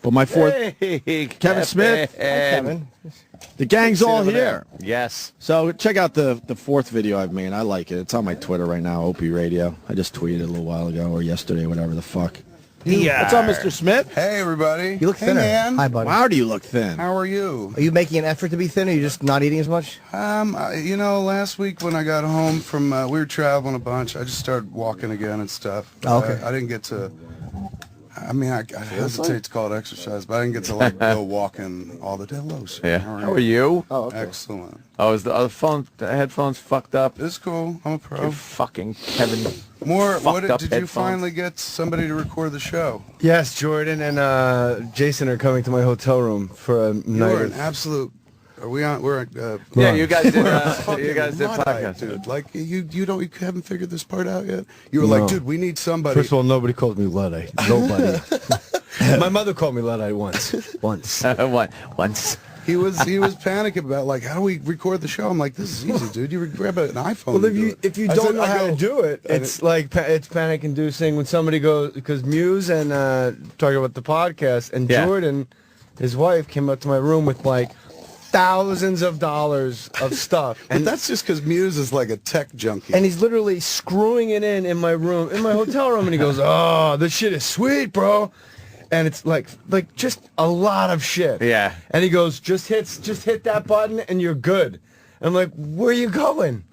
But my fourth, Hey, Kevin Smith, Kevin. the gang's all here. Yes. So check out the fourth video I've made. I like it. It's on my Twitter right now, Opie Radio. I just tweeted a little while ago or yesterday, whatever the fuck. Yeah. What's up, Mr. Smith? Hey, everybody. You look thinner. Hey, man. Hi, buddy. Wow, do you look thin? How are you? Are you making an effort to be thin, or are you just not eating as much? You know, last week when I got home from, we were traveling a bunch. I just started walking again and stuff. Oh, okay. I didn't get to, I mean, I hesitate to call it exercise, but I didn't get to, like, go walking all the day. Hello, sir. Yeah. How are you? Oh, okay. Excellent. Oh, is the headphones fucked up? It's cool. I'm a You pro. fucking Kevin. More, fucked up did you headphones. finally get somebody to record the show? Yes, Jordan and Jason are coming to my hotel room for a night. You're an absolute, are we on, we're, Yeah, you guys did. You guys did Luddite, podcast, dude. Like, you haven't figured this part out yet? You were like, dude, we need somebody. First of all, nobody calls me Luddite. Nobody. My mother called me Luddite once. Once. Once. He was panicking about, like, how do we record the show? I'm like, this is easy, dude. You grab an iPhone. Well, and if you I don't said, know how to do it, it's like it's panic-inducing when somebody goes, because Muse and talking about the podcast, and Yeah. Jordan, his wife, came up to my room with like thousands of dollars of stuff, But that's just because Muse is like a tech junkie. and he's literally screwing it in my room, in my hotel room, and he goes, "Oh, this shit is sweet, bro." And it's like just a lot of shit. Yeah. And he goes, just hit that button and you're good. I'm like, where are you going?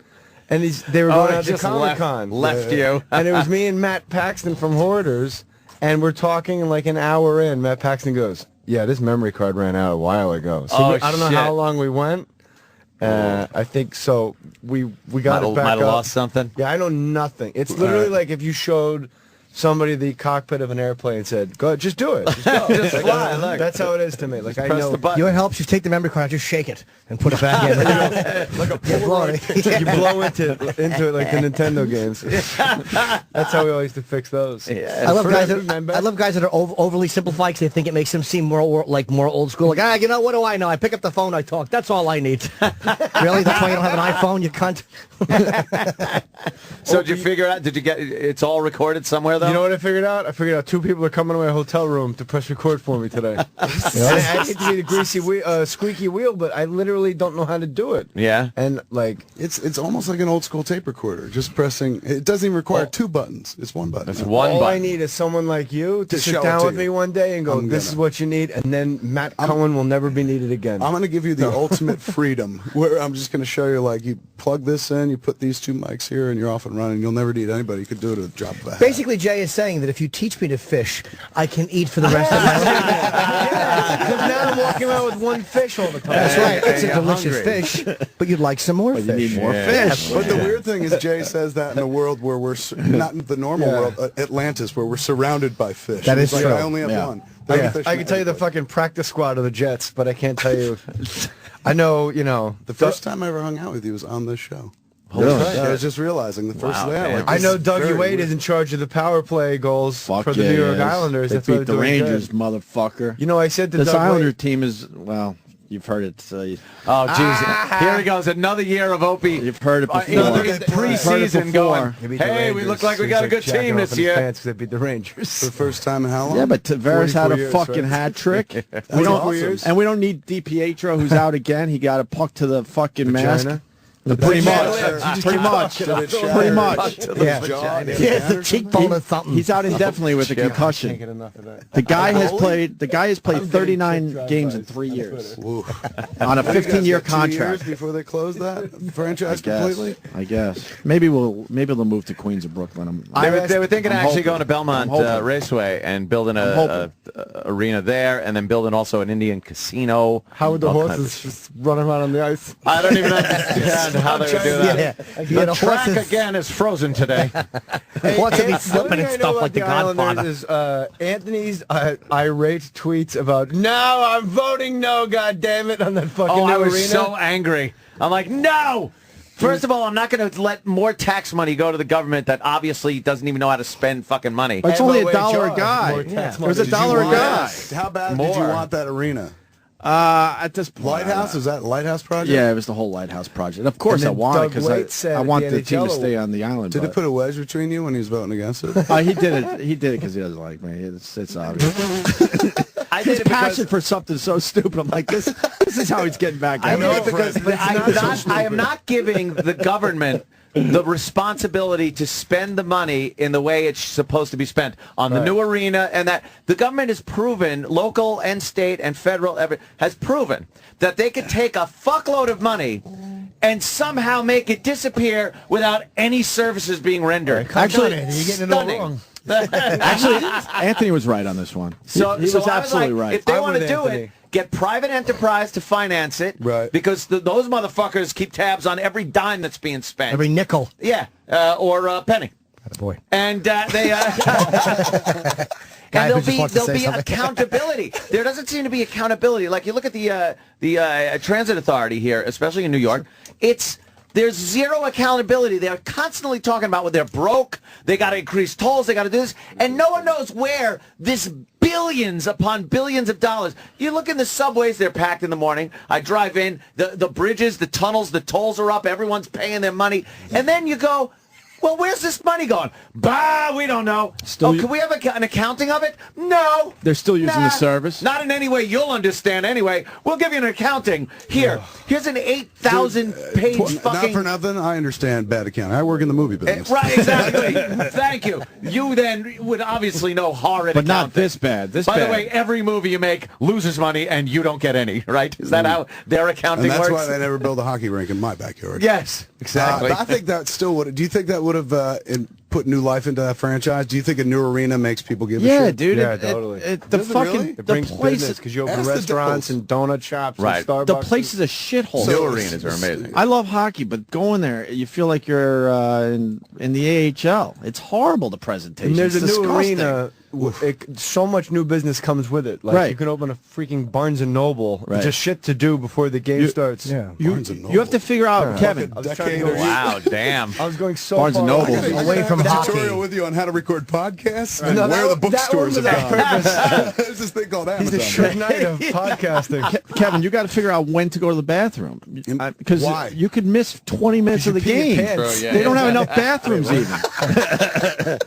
And they were going out to just Comic-Con. left you. And it was me and Matt Paxton from Hoarders, and we're talking, and like an hour in, Matt Paxton goes, yeah, this memory card ran out a while ago. So Oh, I don't know shit. how long we went. I think so. We got it back Might have up. lost something. Yeah, I know nothing. It's literally like if you showed somebody the cockpit of an airplane and said, "Go, just do it, just go, Just fly, look. That's how it is to me. Like I Press know the button. You know what helps? You take the memory card, just shake it, and put it back in. like a Yeah, blow it. you blow into it like the Nintendo games. That's how we always used to fix those. Yeah. I love guys. Remember? I love guys that are overly simplified because they think it makes them seem more old school. Like, you know, what do I know? I pick up the phone, I talk. That's all I need. Really? That's why you don't have an iPhone, you cunt. So did you figure out? Did you get? It's all recorded somewhere though. You know what I figured out? I figured out 2 people are coming to my hotel room to press record for me today. I hate to be the greasy squeaky wheel, but I literally don't know how to do it. Yeah. And like, It's almost like an old school tape recorder. Just pressing. It doesn't even require 2 buttons. It's 1 button. It's one all I button. need is someone like you to To sit show it down to with you. me one day and go, this is what you need, and then Matt Cohen will never be needed again. I'm going to give you the ultimate freedom where I'm just going to show you, like, you plug this in, you put these 2 mics here, and you're off and running. You'll never need anybody. You could do it at a drop of a hat. Basically, Jay is saying that if you teach me to fish, I can eat for the rest of my life. Because now I'm walking around with 1 fish all the time. That's right. It's a you're delicious hungry. fish, but you'd like some more fish. You need more Yeah. fish. But the weird thing is Jay says that in a world where we're, not in the normal Yeah. world, Atlantis, where we're surrounded by fish. That It's is like, true. I only have Yeah. one. I can tell you the fucking practice squad of the Jets, but I can't tell you. I know, you know. The first time I ever hung out with you was on this show. Really? I was just realizing the first Wow, day. man. I know Dougie very Wade weird. is in charge of the power play goals Fuck for the yeah, New York he is. Islanders. They That's what beat the they're doing Rangers, good. motherfucker. You know, I said to This Doug Islander Wade, team is, well, you've heard it. Oh, jeez. Here he goes. Another year of Opie. You've heard it before. Another You've heard it preseason before. going, They beat the hey, we Rangers. look like we He's got a good jacking team off this in his year. pants 'cause they beat the Rangers. For the first time in how long? Yeah, but Tavares had 44 a years, fucking right? hat trick. we That's don't, awesome. and we don't need DiPietro, who's out again. He got a puck to the fucking mask. Vagina? Pretty Vagina. much. Pretty much. Pretty much. Yeah, jaw. yeah, the cheekbone or something. He's out indefinitely with a Can't concussion. get enough of that. The guy has played 39 games in 3 years on a 15-year contract. Before they close that franchise completely. I guess. Maybe they'll move to Queens of Brooklyn. They were thinking of I'm actually hoping. going to Belmont I'm hoping. Raceway and building I'm a hoping. arena there, and then building also an Indian casino. How would the All kinds of horses just run around on the ice? I don't even understand how they would do that. Yeah, The the track horses, again is frozen today. horses be One slipping thing and I know stuff about like the Godfather. Islanders is Anthony's irate tweets about, no, I'm voting no, goddammit, on that fucking Oh, new I was arena. so angry. I'm like, no! First of all, I'm not going to let more tax money go to the government that obviously doesn't even know how to spend fucking money. It's And only by $1 the way, a Jaws, guy. more tax It was money. $1 a guy. How bad did you Mohr. want that arena? At this point, Lighthouse? Is that Lighthouse project? Yeah, it was the whole Lighthouse project. Of course, And I then wanted Doug because Waite said I at want the the team to NHL stay on the island. Did but- it put a wedge between you when he was voting against it? He did it. He did it because he doesn't like me. It's obvious. I His did it because passion for something so stupid. I'm like, this is how he's getting back I at did me. it because I am not giving the government the responsibility to spend the money in the way it's supposed to be spent on the new arena, and that the government has proven, local and state and federal, has proven that they could take a fuckload of money and somehow make it disappear without any services being rendered. Actually, you're getting it all Stunning. wrong. Actually, Anthony was right on this one. So he was I was absolutely like, right. if they I'm want to with do Anthony. it, get private enterprise to finance it, Right. Because those motherfuckers keep tabs on every dime that's being spent. Every nickel. Yeah, or a penny. Boy. And they Guy and who just wants to there'll say be something. accountability. There doesn't seem to be accountability. Like you look at the transit authority here, especially in New York. There's zero accountability. They're constantly talking about when they're broke, they got to increase tolls, they got to do this, and no one knows where this billions upon billions of dollars. You look in the subways, they're packed in the morning. I drive in, the bridges, the tunnels, the tolls are up, everyone's paying their money. And then you go, well, where's this money going? Bah, we don't know. Can we have an accounting of it? No. They're still using the service? Not in any way you'll understand anyway. We'll give you an accounting. Here's an 8,000-page Not fucking... for nothing, I understand bad accounting. I work in the movie business. Right, exactly. Thank you. You then would obviously know horrid But not accounting. this bad. By the way, every movie you make loses money and you don't get any, right? Is that how their accounting And that's works? why they never build a hockey rink in my backyard. Yes, exactly. But I think that still would. Do you think that would have put new life into that franchise? Do you think a new arena makes people give a Yeah, shit? dude. Yeah, totally. The Does it fucking really? It the brings place. business because you open Ask the restaurants Devils. and donut shops Right. and Starbucks. The place is a shithole. New arenas are amazing. I love hockey, but going there, you feel like you're in the AHL. It's horrible, the presentation. And there's It's a new disgusting. arena. So much new business comes with it. Like Right. you can open a freaking Barnes and Noble. Right. Just shit to do before the game starts. Yeah. Barnes and You have to Noble. figure out, Kevin. I was trying to Decade go- or- Wow, damn. I was going so Barnes far and Noble. Away from a hockey. tutorial with you on how to record podcasts and No, where the that one bookstores was are on found. There's this thing called He's Amazon. a Suge Knight of podcasting. Kevin, you got to figure out when to go to the bathroom because Why? you could miss 20 minutes of the pee your game. pants. True, yeah, They don't yeah. have enough bathrooms even.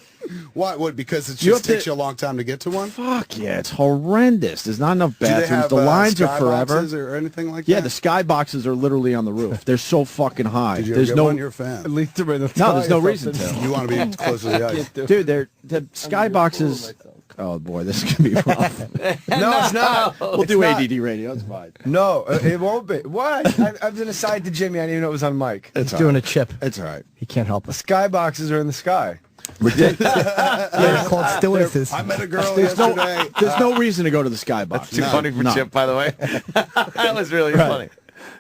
Why? What? Because it You just have takes to- you a long time to get to one? Fuck yeah, it's horrendous. There's not enough Do they bathrooms. have The lines are sky forever. boxes or anything like Yeah, that? the sky boxes are literally on the roof. They're so fucking high. Did you There's ever no get one? You're a fan. At least they're in the No, there's no tie or reason something. to. You want to be close to the ice. Dude, the sky boxes. Oh boy, this is gonna be rough. No, it's not. We'll It's do not. ADD radio. It's fine. No, it won't be. What? I've been aside to Jimmy. I didn't even know it was on mic. It's He's doing a chip. It's all right. He can't help us. Skyboxes are in the sky. They're called stewardesses. I met a girl There's no, yesterday. there's no reason to go to the sky box. Too funny for No. Chip, by the way. That was really funny.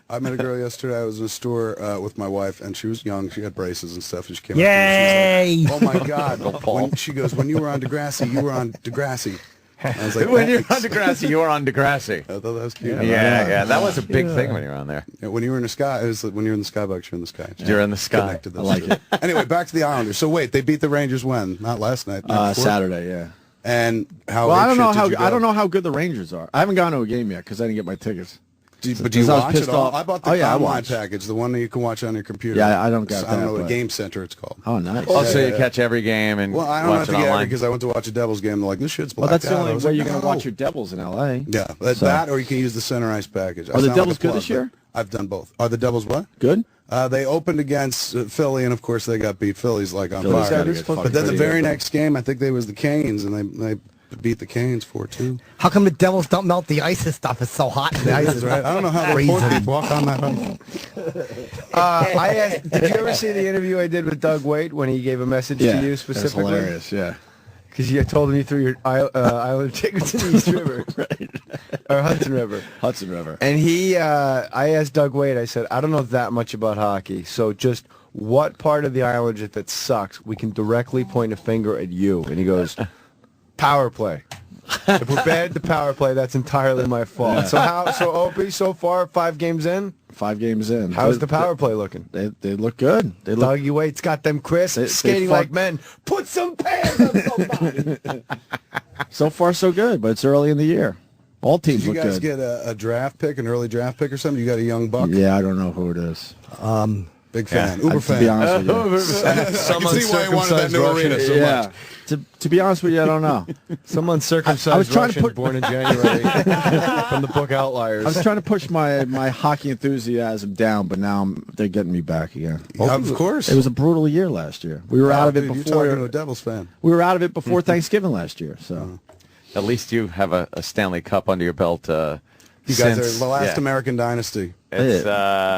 I met a girl yesterday. I was in a store with my wife, and she was young. She had braces and stuff, and she came up to me and she Yay! was like, "Oh my God!" When, she goes, "When you were on Degrassi, you were on Degrassi." I was like, When you're "Thanks." on Degrassi, you were on Degrassi. I thought that was cute. Yeah, that was a big thing when you were on there. Yeah, when you were in the sky, it was like when you're in the skybox, you're in the sky. You're in the sky. Connected I those like two. it. Anyway, back to the Islanders. So wait, they beat the Rangers when? Not last night. night before? Saturday, yeah. And how? Well, I don't apeshit know did how you go? I don't know how good the Rangers are. I haven't gone to a game yet because I didn't get my tickets. But do you Because I was watch it pissed all? off. I bought the Oh, yeah, I online watched. package, the one that you can watch on your computer. Yeah, I don't got I don't that, know, the but- Game Center it's called. Oh, nice. Oh, so Yeah, you yeah. catch every game and Well, I don't watch have it to get it online? because I went to watch a Devils game. They're like, this shit's Well, blacked that's the out. I only was way like, you're going to no. watch your Devils in L.A. Yeah, So- that or you can use the Center Ice package. I Are the sound Devils like a good plug, this year? but I've done both. Are the Devils what? Good? They opened against Philly, and of course they got beat. Philly's like on Philly's fire. gotta get fucking But then the pretty very good. next game, I think they was the Canes, and they beat the Canes 4-2. How come the Devils don't melt the ice and stuff? It's so hot. The ice is Right? I don't know how they poor people walk on that ice. Did you ever see the interview I did with Doug Waite when he gave a message Yeah. to you That's specifically? hilarious, yeah. Because you told him you threw your island tickets in the East River. Or Hudson River. Hudson River. And I asked Doug Waite, I said, I don't know that much about hockey, so just what part of the Islanders, if it sucks, we can directly point a finger at you? And he goes, power play. If we're bad at the power play, that's entirely my fault. So Opie, so far, 5 games in, 5 games in. how's the power play looking? They look good. They look. Dougie Waite's got them crisp, They skating fuck- like men. Put some pants on somebody. So far, so good, but it's early in the year. All teams Did you look guys good. get a draft pick, an early draft pick or something? You got a young buck? Yeah, I don't know who it is. Big fan. Yeah. Uber To be fan. honest with you. I can see why he wanted that new arena so much. To be honest with you, I don't know. Some uncircumcised I was trying to Russian put- born in January from the book Outliers. I was trying to push my hockey enthusiasm down, but now they're getting me back again. Of course. It was a brutal year last year. We were out of it Dude, before. You're talking to a Devils fan. We were out of it before Thanksgiving last year. So At least you have a Stanley Cup under your belt. You guys are the last American dynasty. It's,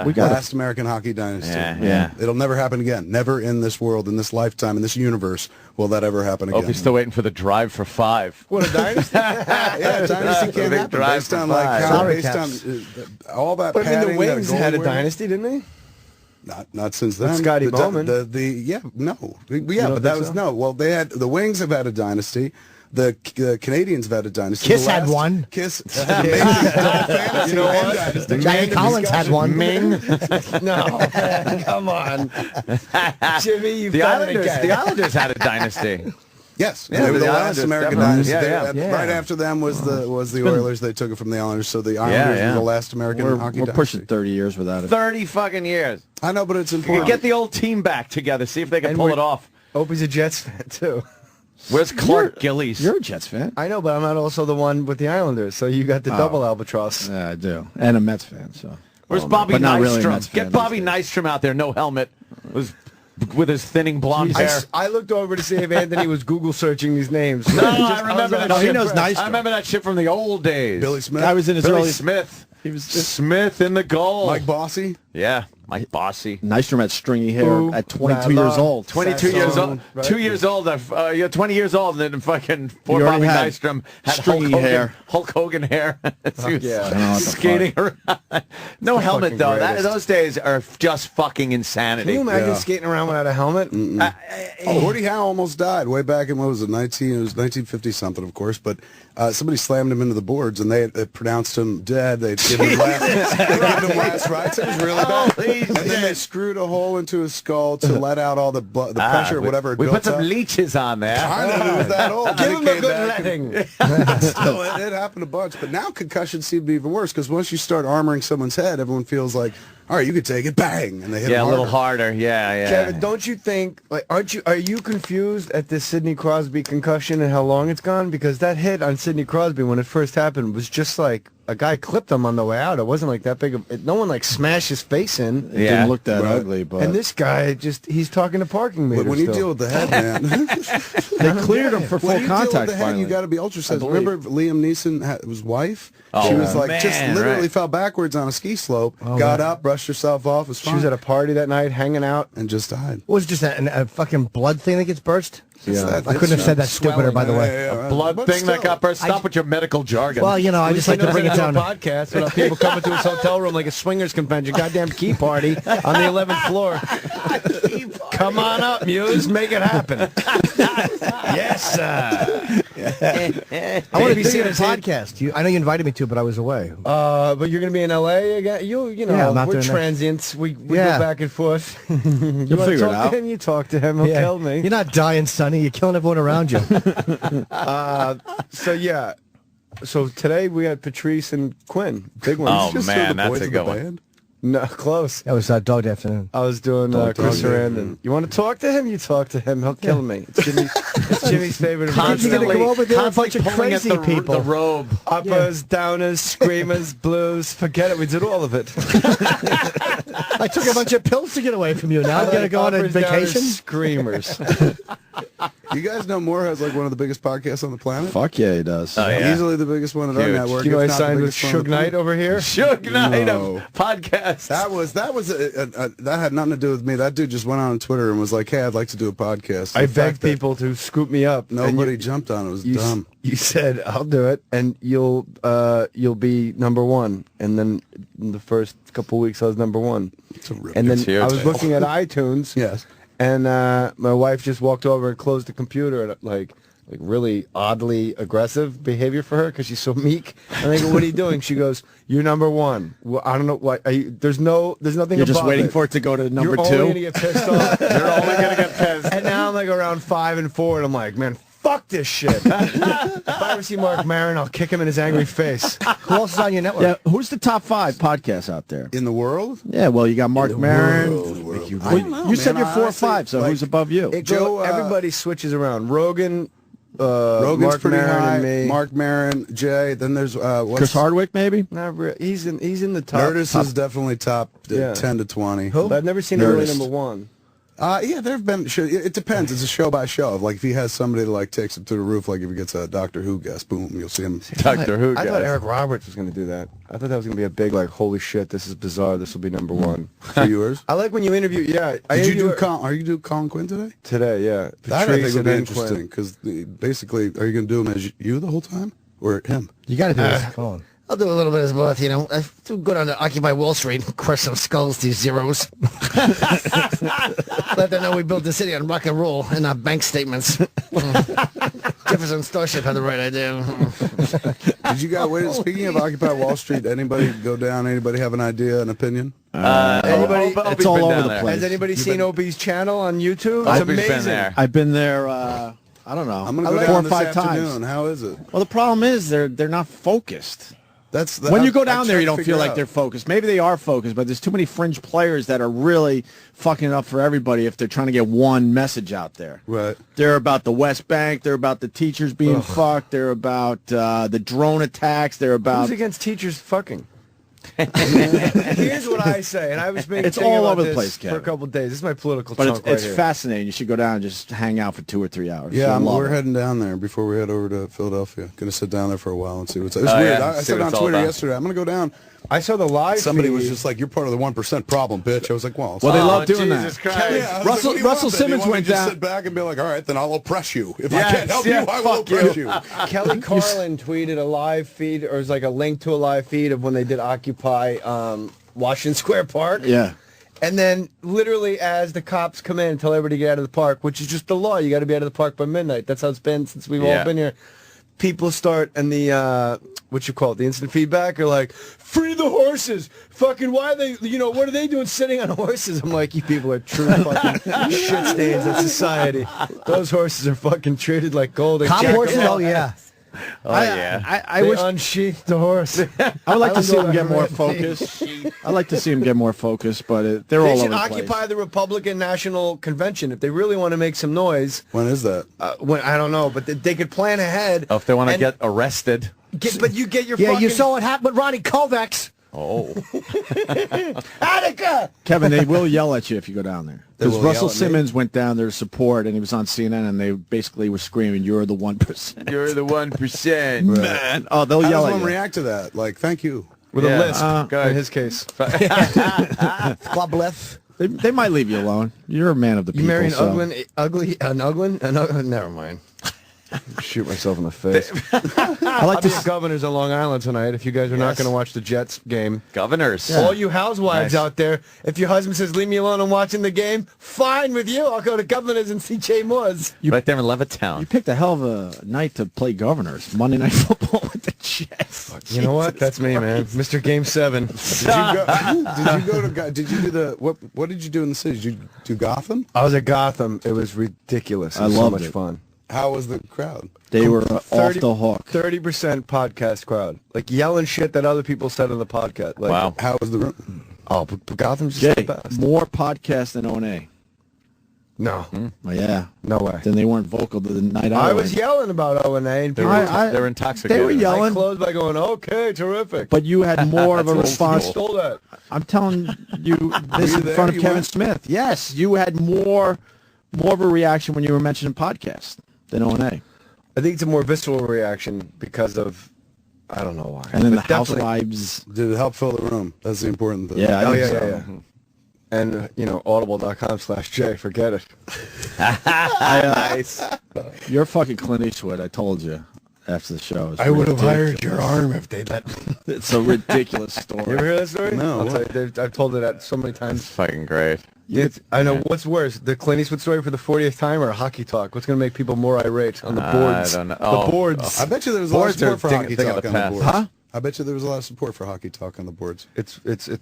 we got Last American hockey dynasty. Yeah. It'll never happen again. Never in this world, in this lifetime, in this universe will that ever happen again. Opie's still waiting for the drive for 5. What a dynasty! Yeah, dynasty Big can't happen drive based for on like five. how, Sorry, based Caps. on all that But I mean, padding. the Wings that had a goalie dynasty, didn't they? Not since then. With Scotty The- Bowman. no, but that think was so? no. Well, they had the Wings have had a dynasty. The Canadians have had a dynasty. Kiss The had one. Kiss had an amazing fantasy You know and what? dynasty. Johnny Collins had one. Ming. No, come on, Jimmy. You've The done it Islanders, again. the Islanders had a dynasty. Yes, Yeah, they were the the last Islanders, American definitely. dynasty. Yeah, They- yeah. Right after them was the Oilers. They took it from the Islanders, so the Islanders yeah. were the last American hockey we're dynasty. pushing 30 years without it. 30 fucking years. I know, but it's You important. get the old team back together. See if they can And pull we're- it off. Opie's a Jets fan too. Where's Clark Gillies? You're a Jets fan. I know, but I'm not also the one with the Islanders, so you got the double albatross. Yeah, I do, and a Mets fan. So Where's Bobby but not really a Nystrom? Mets fan Get Bobby these days. Nystrom out there, no helmet, with his thinning blonde hair. I looked over to see if Anthony was Google searching these names. No, I remember that. No, he shit knows from- Nystrom. I remember that shit from the old days. Billy Smith, Guy was in his Billy early. Smith. He was just Smith in the goal. Mike Bossy. Yeah, Mike Bossy. Nystrom had stringy hair Ooh, at 22 la, la. years old. 22 years Saxon, old. right? 2 years old. You're 20 years old, and then fucking poor You already Bobby had Nystrom had stringy hair. Hulk Hogan hair. He was yeah. I know, what the skating around. No helmet fucking though. greatest. Those days are just fucking Can insanity. you imagine Yeah. skating around without a helmet? Gordie Howe almost died way back in, what was it, 1950 something, of course, but somebody slammed him into the boards and they pronounced him dead. They'd given him last rites. It was really bad. Holy And then they shit. screwed a hole into his skull to let out all the pressure, whatever had We built put some up. leeches on there. I know, it was that old. Give He him a came good back letting. Still, it happened a bunch, but now concussions seem to be even worse because once you start armoring someone's head, everyone feels like, all right, you could take it, bang, and they hit Yeah, him a little harder. harder. Yeah. Kevin, don't you think, like, are you confused at this Sidney Crosby concussion and how long it's gone? Because that hit on Sidney Crosby when it first happened was just like a guy clipped him on the way out. It wasn't like that big of, no one like smashed his face in. It Yeah. didn't look that Right. ugly, but And this guy he's talking to parking meters. But when you still. deal with the head, man, they cleared him for full when you deal with contact the head, finally. you got to be ultra I sensitive. believe. Remember Liam Neeson had his wife? Oh, She was like just man, literally right. fell backwards on a ski slope, got up, brushed herself off, was she fine, was at a party that night hanging out. and just died. Was it just a fucking blood thing that gets burst? Yeah. I couldn't have said that stupider, by the way. Blood But thing that still. got burst. Stop with your medical jargon. Well, you know, I just like to bring it down. Podcast without people coming to his hotel room like a swingers convention, goddamn key party on the 11th floor. Come on up, Muse, make it happen. Yes, sir. I want to be seeing a podcast. I know you invited me to, but I was away. But you're gonna be in LA again. You know, Yeah, I'm out we're there next- transients. We Yeah. go back and forth. You'll wanna figure it talk out. to him? You talk to him. He'll kill me. You're not dying, Sonny. You're killing everyone around you. So yeah. So today we had Patrice and Quinn. Big one. Oh, Just man, throw the that's boys a in good the one. band? No, close. That was dog afternoon. I was doing Chris Sarandon. You want to talk to him? You talk to him. He'll kill me. It's Jimmy's favorite. Constantly version. go over there, a bunch of pulling at crazy the, people. the robe. Uppers, downers, screamers, blues. Forget it. We did all of it. I took a bunch of pills to get away from you. Now I'm going to go on a Uppers, downers, vacation. Screamers. You guys know Mohr has like one of the biggest podcasts on the planet? Fuck yeah, he does. Oh, yeah. Easily the biggest one at our Huge. network. Do you know I if not the signed with biggest one on Suge the Knight planet. over here? Suge Knight No. of podcasts. That was that had nothing to do with me. That dude just went on Twitter and was like, "Hey, I'd like to do a podcast." I The fact begged that people to scoop me up. and Nobody you- jumped on it. It was you, dumb. you said I'll do it, and you'll be number one. And then in the first couple of weeks, I was number one. It's a really And then It's huge. I was looking at iTunes. Yes. And my wife just walked over and closed the computer, and like really oddly aggressive behavior for her because she's so meek. And I go, "What are you doing?" She goes, "You're number one." Well, I don't know what. There's nothing. You're just above waiting for it to go to number You're two. only gonna get pissed off. You're only gonna get pissed. And now I'm like around 5 and 4, and I'm like, man, fuck this shit. If I ever see Mark Maron, I'll kick him in his angry face. Who else is on your network? Yeah, who's the top 5 podcasts out there? In the world? Yeah, well, you got Mark Maron. you Well, really? you said man, you're 4 or honestly, 5, so like, who's above you? Joe, everybody switches around. Rogan's Rogan's pretty Maron high. and me. Mark Maron, Jay. Then there's Chris Hardwick, maybe? Not really. He's in the top. Nerdist is definitely top Yeah. 10 to 20. But I've never seen him really Nerdist. number one. Yeah, there have been. It depends. It's a show by show. Like if he has somebody that like takes him to the roof, like if he gets a Doctor Who guest, boom, you'll see him. Doctor Who I guy. thought Eric Roberts was going to do that. I thought that was going to be a big, like, holy shit, this is bizarre. This will be number one. For yours. I like when you interview. Yeah, I Did you interview do? Are you do Colin Quinn today? today? Yeah, That I think Patrice would be and interesting Quinn. because basically, are you going to do him as you the whole time or him? You got to do this. Come on. I'll do a little bit as both, you know. I do good on the Occupy Wall Street, crush some skulls, these zeros. Let them know we built the city on rock and roll and not bank statements. Jefferson Starship had the right idea. Did you guys? Wait, speaking of Occupy Wall Street, anybody go down? Anybody have an idea, an opinion? Anybody? It's all over the place. Has anybody seen Opie's channel on YouTube? Opie's It's been amazing. there. I've been there, I don't know, I'm going to go 4 down or this 5 afternoon. times. How is it? Well, the problem is they're not focused. That's When you go I'm down there, trying you to don't figure feel like out. they're focused. Maybe they are focused, but there's too many fringe players that are really fucking it up for everybody if they're trying to get one message out there. Right. They're about the West Bank. They're about the teachers being fucked. They're about the drone attacks. They're about... Who's against teachers fucking? Here's what I say, and I was thinking It's all about over the this place, for Kevin. a couple of days. This is my political But chunk it's right here. fascinating. You should go down and just hang out for 2 or 3 hours. Yeah, You'll love we're it. heading down there before we head over to Philadelphia. Going to sit down there for a while and see what's up. It's Oh, weird. yeah, I see said what on it's all Twitter about. yesterday, I'm going to go down. I saw the live Somebody feed. was just like, "You're part of the 1% problem, bitch." I was like, "Well, Well, they Oh, love doing Jesus that. Christ. Yeah, I was Russell- like, what do you Russell want, then? Simmons You want me went to just down- sit back and be like, "All right, then I'll oppress you. If Yes, I can't help yeah, you, I will fuck you. oppress you." Kelly Carlin tweeted a live feed, or it was like a link to a live feed of when they did Occupy Washington Square Park. Yeah. And then literally as the cops come in and tell everybody to get out of the park, which is just the law, you got to be out of the park by midnight. That's how it's been since we've Yeah. all been here. People start, and the, what you call it, the instant feedback are like, free the horses. Fucking why are they, what are they doing sitting on horses? I'm like, you people are true fucking shit stains of society. Those horses are fucking treated like gold. Cop horses? Oh, yeah. Oh, yeah. I They wish unsheathed the horse. I would like to don't see know them get that more right. focused. I'd like to see them get more focused, but they're They all should over the occupy place. the Republican National Convention if they really want to make some noise. When is that? When I don't know, but they could plan ahead. Oh, if they want to and get arrested. but you get your Yeah, fucking you saw what happened with Ronnie Kovacs. Oh. Attica. Kevin, they will yell at you if you go down there. They Because will Russell yell at me? Simmons went down there to support, and he was on CNN, and they basically were screaming, "You're the 1%." You're the 1%. Man, oh, they'll How yell does at one you. react to that? Like, thank you. With Yeah. a lisp, Good. in his case. God bless. They might leave you alone. You're a man of the You people. marry an so. uglin? Never mind. Shoot myself in the face. I like I'll to be at Governor's on Long Island tonight if you guys are not Yes. going to watch the Jets game. Governors. All you housewives Nice. out there, if your husband says, leave me alone, I'm watching the game, fine with you. I'll go to Governor's and see Jay Moores. Right there in You Levittown. picked a hell of a night to play Governors. Monday Night Football with the Jets. You know what? That's me, man. Mr. Game 7. Did you go to? Did you do the? What did you do in the city? Did you do Gotham? I was at Gotham. It was ridiculous. It I was loved so much it. fun. How was the crowd? They were off the hook. 30% podcast crowd. Like yelling shit that other people said on the podcast. Like, Wow. How was the room? Oh, but Gotham's just Jay, the best. more podcasts than O&A. No. Oh, yeah. No way. Then they weren't vocal the night I out. was yelling about O&A and people They're intoxicated. They were yelling. I closed by going, okay, terrific. But you had more of a That's response. you stole that. I'm telling you this you in there? front of You Kevin went? Smith. Yes, you had more of a reaction when you were mentioning podcast than O&A. I think it's a more visceral reaction because of, I don't know why. And then But the definitely- housewives. Did it help fill the room? That's the important thing. Yeah, I Oh, think yeah, so. yeah, yeah. And, audible.com/Jay, forget it. Nice. You're fucking Clint Eastwood. I told you after the show. It's I would have ridiculous. hired your arm if they let me. It's a ridiculous You story. ever hear that story? No, I'll what? tell you, I've told it that so many times. Fucking great. I know. What's worse, the Clint Eastwood story for the 40th time or hockey talk? What's going to make people more irate on the boards? I don't know. The Oh, boards. I bet you there was a lot of Boards are support for thing- hockey thing of talk the on the past. boards. Huh? I bet you there was a lot of support for Hockey Talk on the boards. It's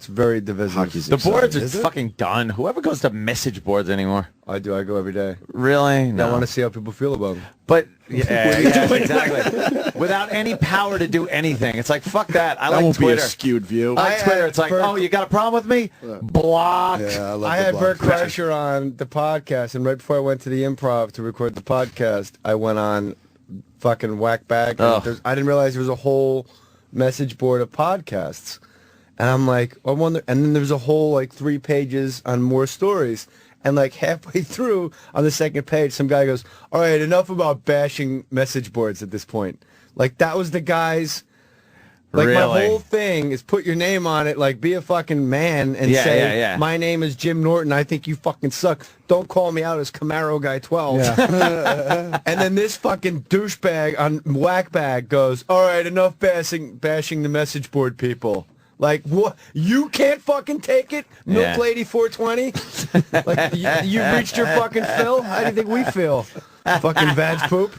very divisive. Hockey's The boards exciting. are fucking done. Whoever goes to message boards anymore. I do. I go every day. Really? No. I want to see how people feel about them. But yeah, exactly. Without any power to do anything, it's like fuck that. I That like won't Twitter. be a skewed view. I like Twitter. It's like, oh, you got a problem with me? Block. Yeah, I love I the had blog. Bert Kreischer on the podcast, and right before I went to the Improv to record the podcast, I went on fucking Whack Bag. And I didn't realize there was a whole message board of podcasts, and I'm like, I wonder. And then there's a whole like 3 pages on more stories. And like halfway through on the second page, some guy goes, "All right, enough about bashing message boards at this point." Like that was the guy's. Like my Really? whole thing is put your name on it. Like be a fucking man and Yeah, say, yeah, yeah. "My name is Jim Norton. I think you fucking suck. Don't call me out as Camaro Guy 12." And then this fucking douchebag on Whack Bag goes, "All right, enough bashing the message board people." Like, what? You can't fucking take it? Milk Yeah. Lady 420? Like, you reached your fucking fill? How do you think we feel? Fucking vag poop?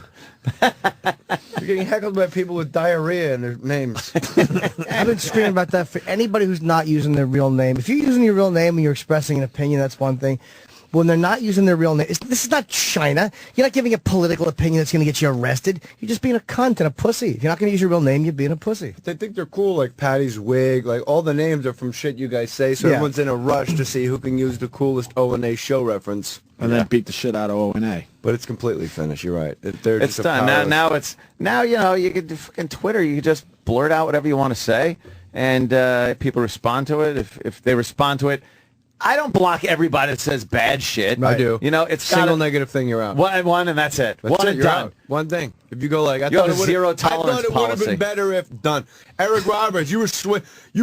You're getting heckled by people with diarrhea in their names. I've been screaming about that for anybody who's not using their real name. If you're using your real name and you're expressing an opinion, that's one thing. But when they're not using their real name, this is not China. You're not giving a political opinion that's going to get you arrested. You're just being a cunt and a pussy. If you're not going to use your real name, you're being a pussy. They think they're cool, like Patty's Wig. Like, all the names are from shit you guys say, so Yeah. everyone's in a rush to see who can use the coolest O&A show reference. And then beat the shit out of O&A. But it's completely finished, you're right. They're It's just a done. powerless- Now you know you can do fucking Twitter. You can just blurt out whatever you want to say, and people respond to it. If they respond to it, I don't block everybody that says bad shit. I do. You know, it's single gotta, negative thing, you're out. one, and that's it. That's one it, and you're done. out. One thing. If you go like, You have a zero I tolerance thought it would have policy. been better if done. Eric Roberts, you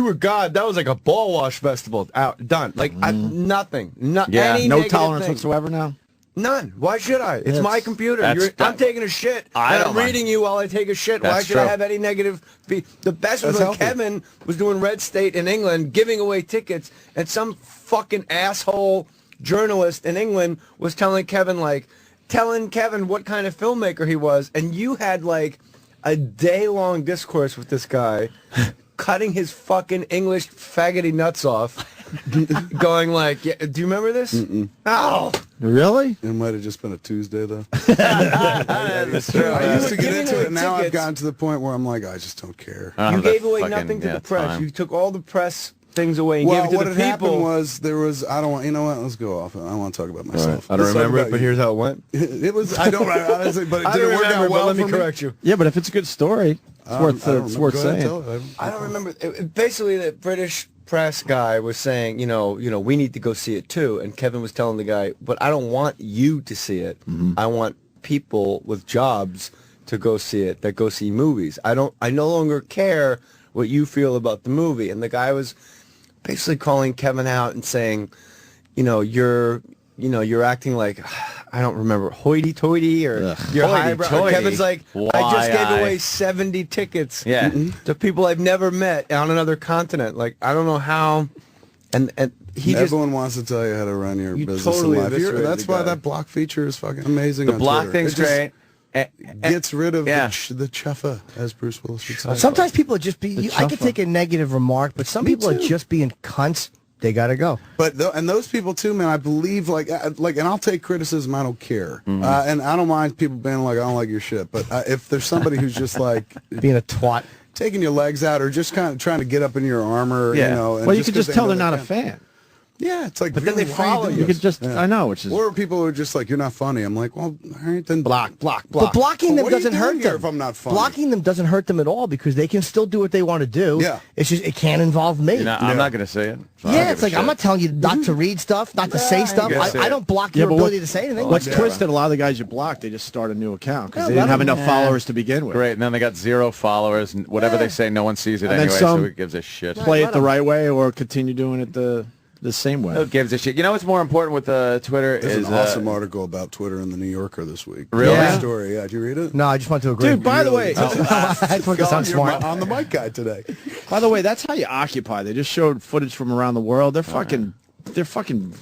were God. That was like a ball wash festival. Out, done. Like nothing. Yeah. Any No negative tolerance thing. whatsoever now? None. Why should I? It's my computer. that's I'm taking a shit. I And don't I'm mind. reading you while I take a shit. Why That's should I true. have any negative? The best was That's when healthy. Kevin was doing Red State in England, giving away tickets, and some fucking asshole journalist in England was telling Kevin what kind of filmmaker he was, and you had like a day-long discourse with this guy, cutting his fucking English faggoty nuts off, going like, yeah, do you remember this? Oh, Really? It might have just been a Tuesday, though. That's true. I used to get giving into away it, and now I've tickets. gotten to the point where I'm like, I just don't care. you gave away fucking- nothing to yeah, the press. fine. You took all the press things away and Well, gave it what to had the happened people. was there was, I don't want, you know what, let's go off. I don't want to talk about myself. I don't Let's talk remember it, about but you. here's how it went. It was, I don't, honestly, but I did don't it work remember, out but well let me for correct you. Yeah, but if it's a good story, it's I worth don't worth remember. Go ahead, saying. tell it. I don't remember. Basically, the British press guy was saying, you know, we need to go see it too. And Kevin was telling the guy, but I don't want you to see it. I want people with jobs to go see it, that go see movies. I no longer care what you feel about the movie. And the guy was basically calling Kevin out and saying, you're acting like, I don't remember, hoity-toity or you're highbrow. Hoity-toity. Kevin's like, I just gave Why away 70 tickets Yeah. to people I've never met on another continent. Like, I don't know how, and he just, Everyone wants to tell you how to run your You business totally in life. eviscerated That's the why guy. that block feature is fucking amazing. The on block Twitter. thing's It just great. Gets rid of Yeah. the chuffa, as Bruce Willis would say. Sometimes people just be. I could take a negative remark, but some people are too. just being cunts. They gotta go. But and those people too, man. I believe and I'll take criticism. I don't care, and I don't mind people being like, I don't like your shit. But if there's somebody who's just like Being a twat. taking your legs out or just kind of trying to get up in your armor, Yeah. you know. And Well, you could 'cause just they tell know they're they not a can. fan. Yeah, it's like, But then really, they why are you follow doing You you. could just, I know, which is. Or people are just like, you're not funny. I'm like, well, all right, then Block. block. But blocking them What are you doesn't hurt doing here them. if I'm not funny? Blocking them doesn't hurt them at all because they can still do what they want to do. Yeah. It's just it can't involve me. I'm not going to say it. So I don't Yeah, give it's a like I'm shit. not telling you not to read stuff, not to say stuff. gonna say I it. don't block Yeah, your but ability to say anything. What's Yeah. twisted? A lot of the guys you block, they just start a new account because Yeah, they didn't let have them- enough followers to begin with. Great, and then they got 0 followers, and whatever they say, no one sees it And then anyway, some- so who gives a shit? Play it the right way or continue doing it the same way. Who gives a shit? You know what's more important with Twitter There's is an awesome article about Twitter in the New Yorker this week. Really? Yeah. Story. Yeah, did you read it? No, I just want to agree. Dude, by the way, I just want to sound You're smart. on the mic guy today. by the way, that's how you occupy. They just showed footage from around the world. They're fucking they're fucking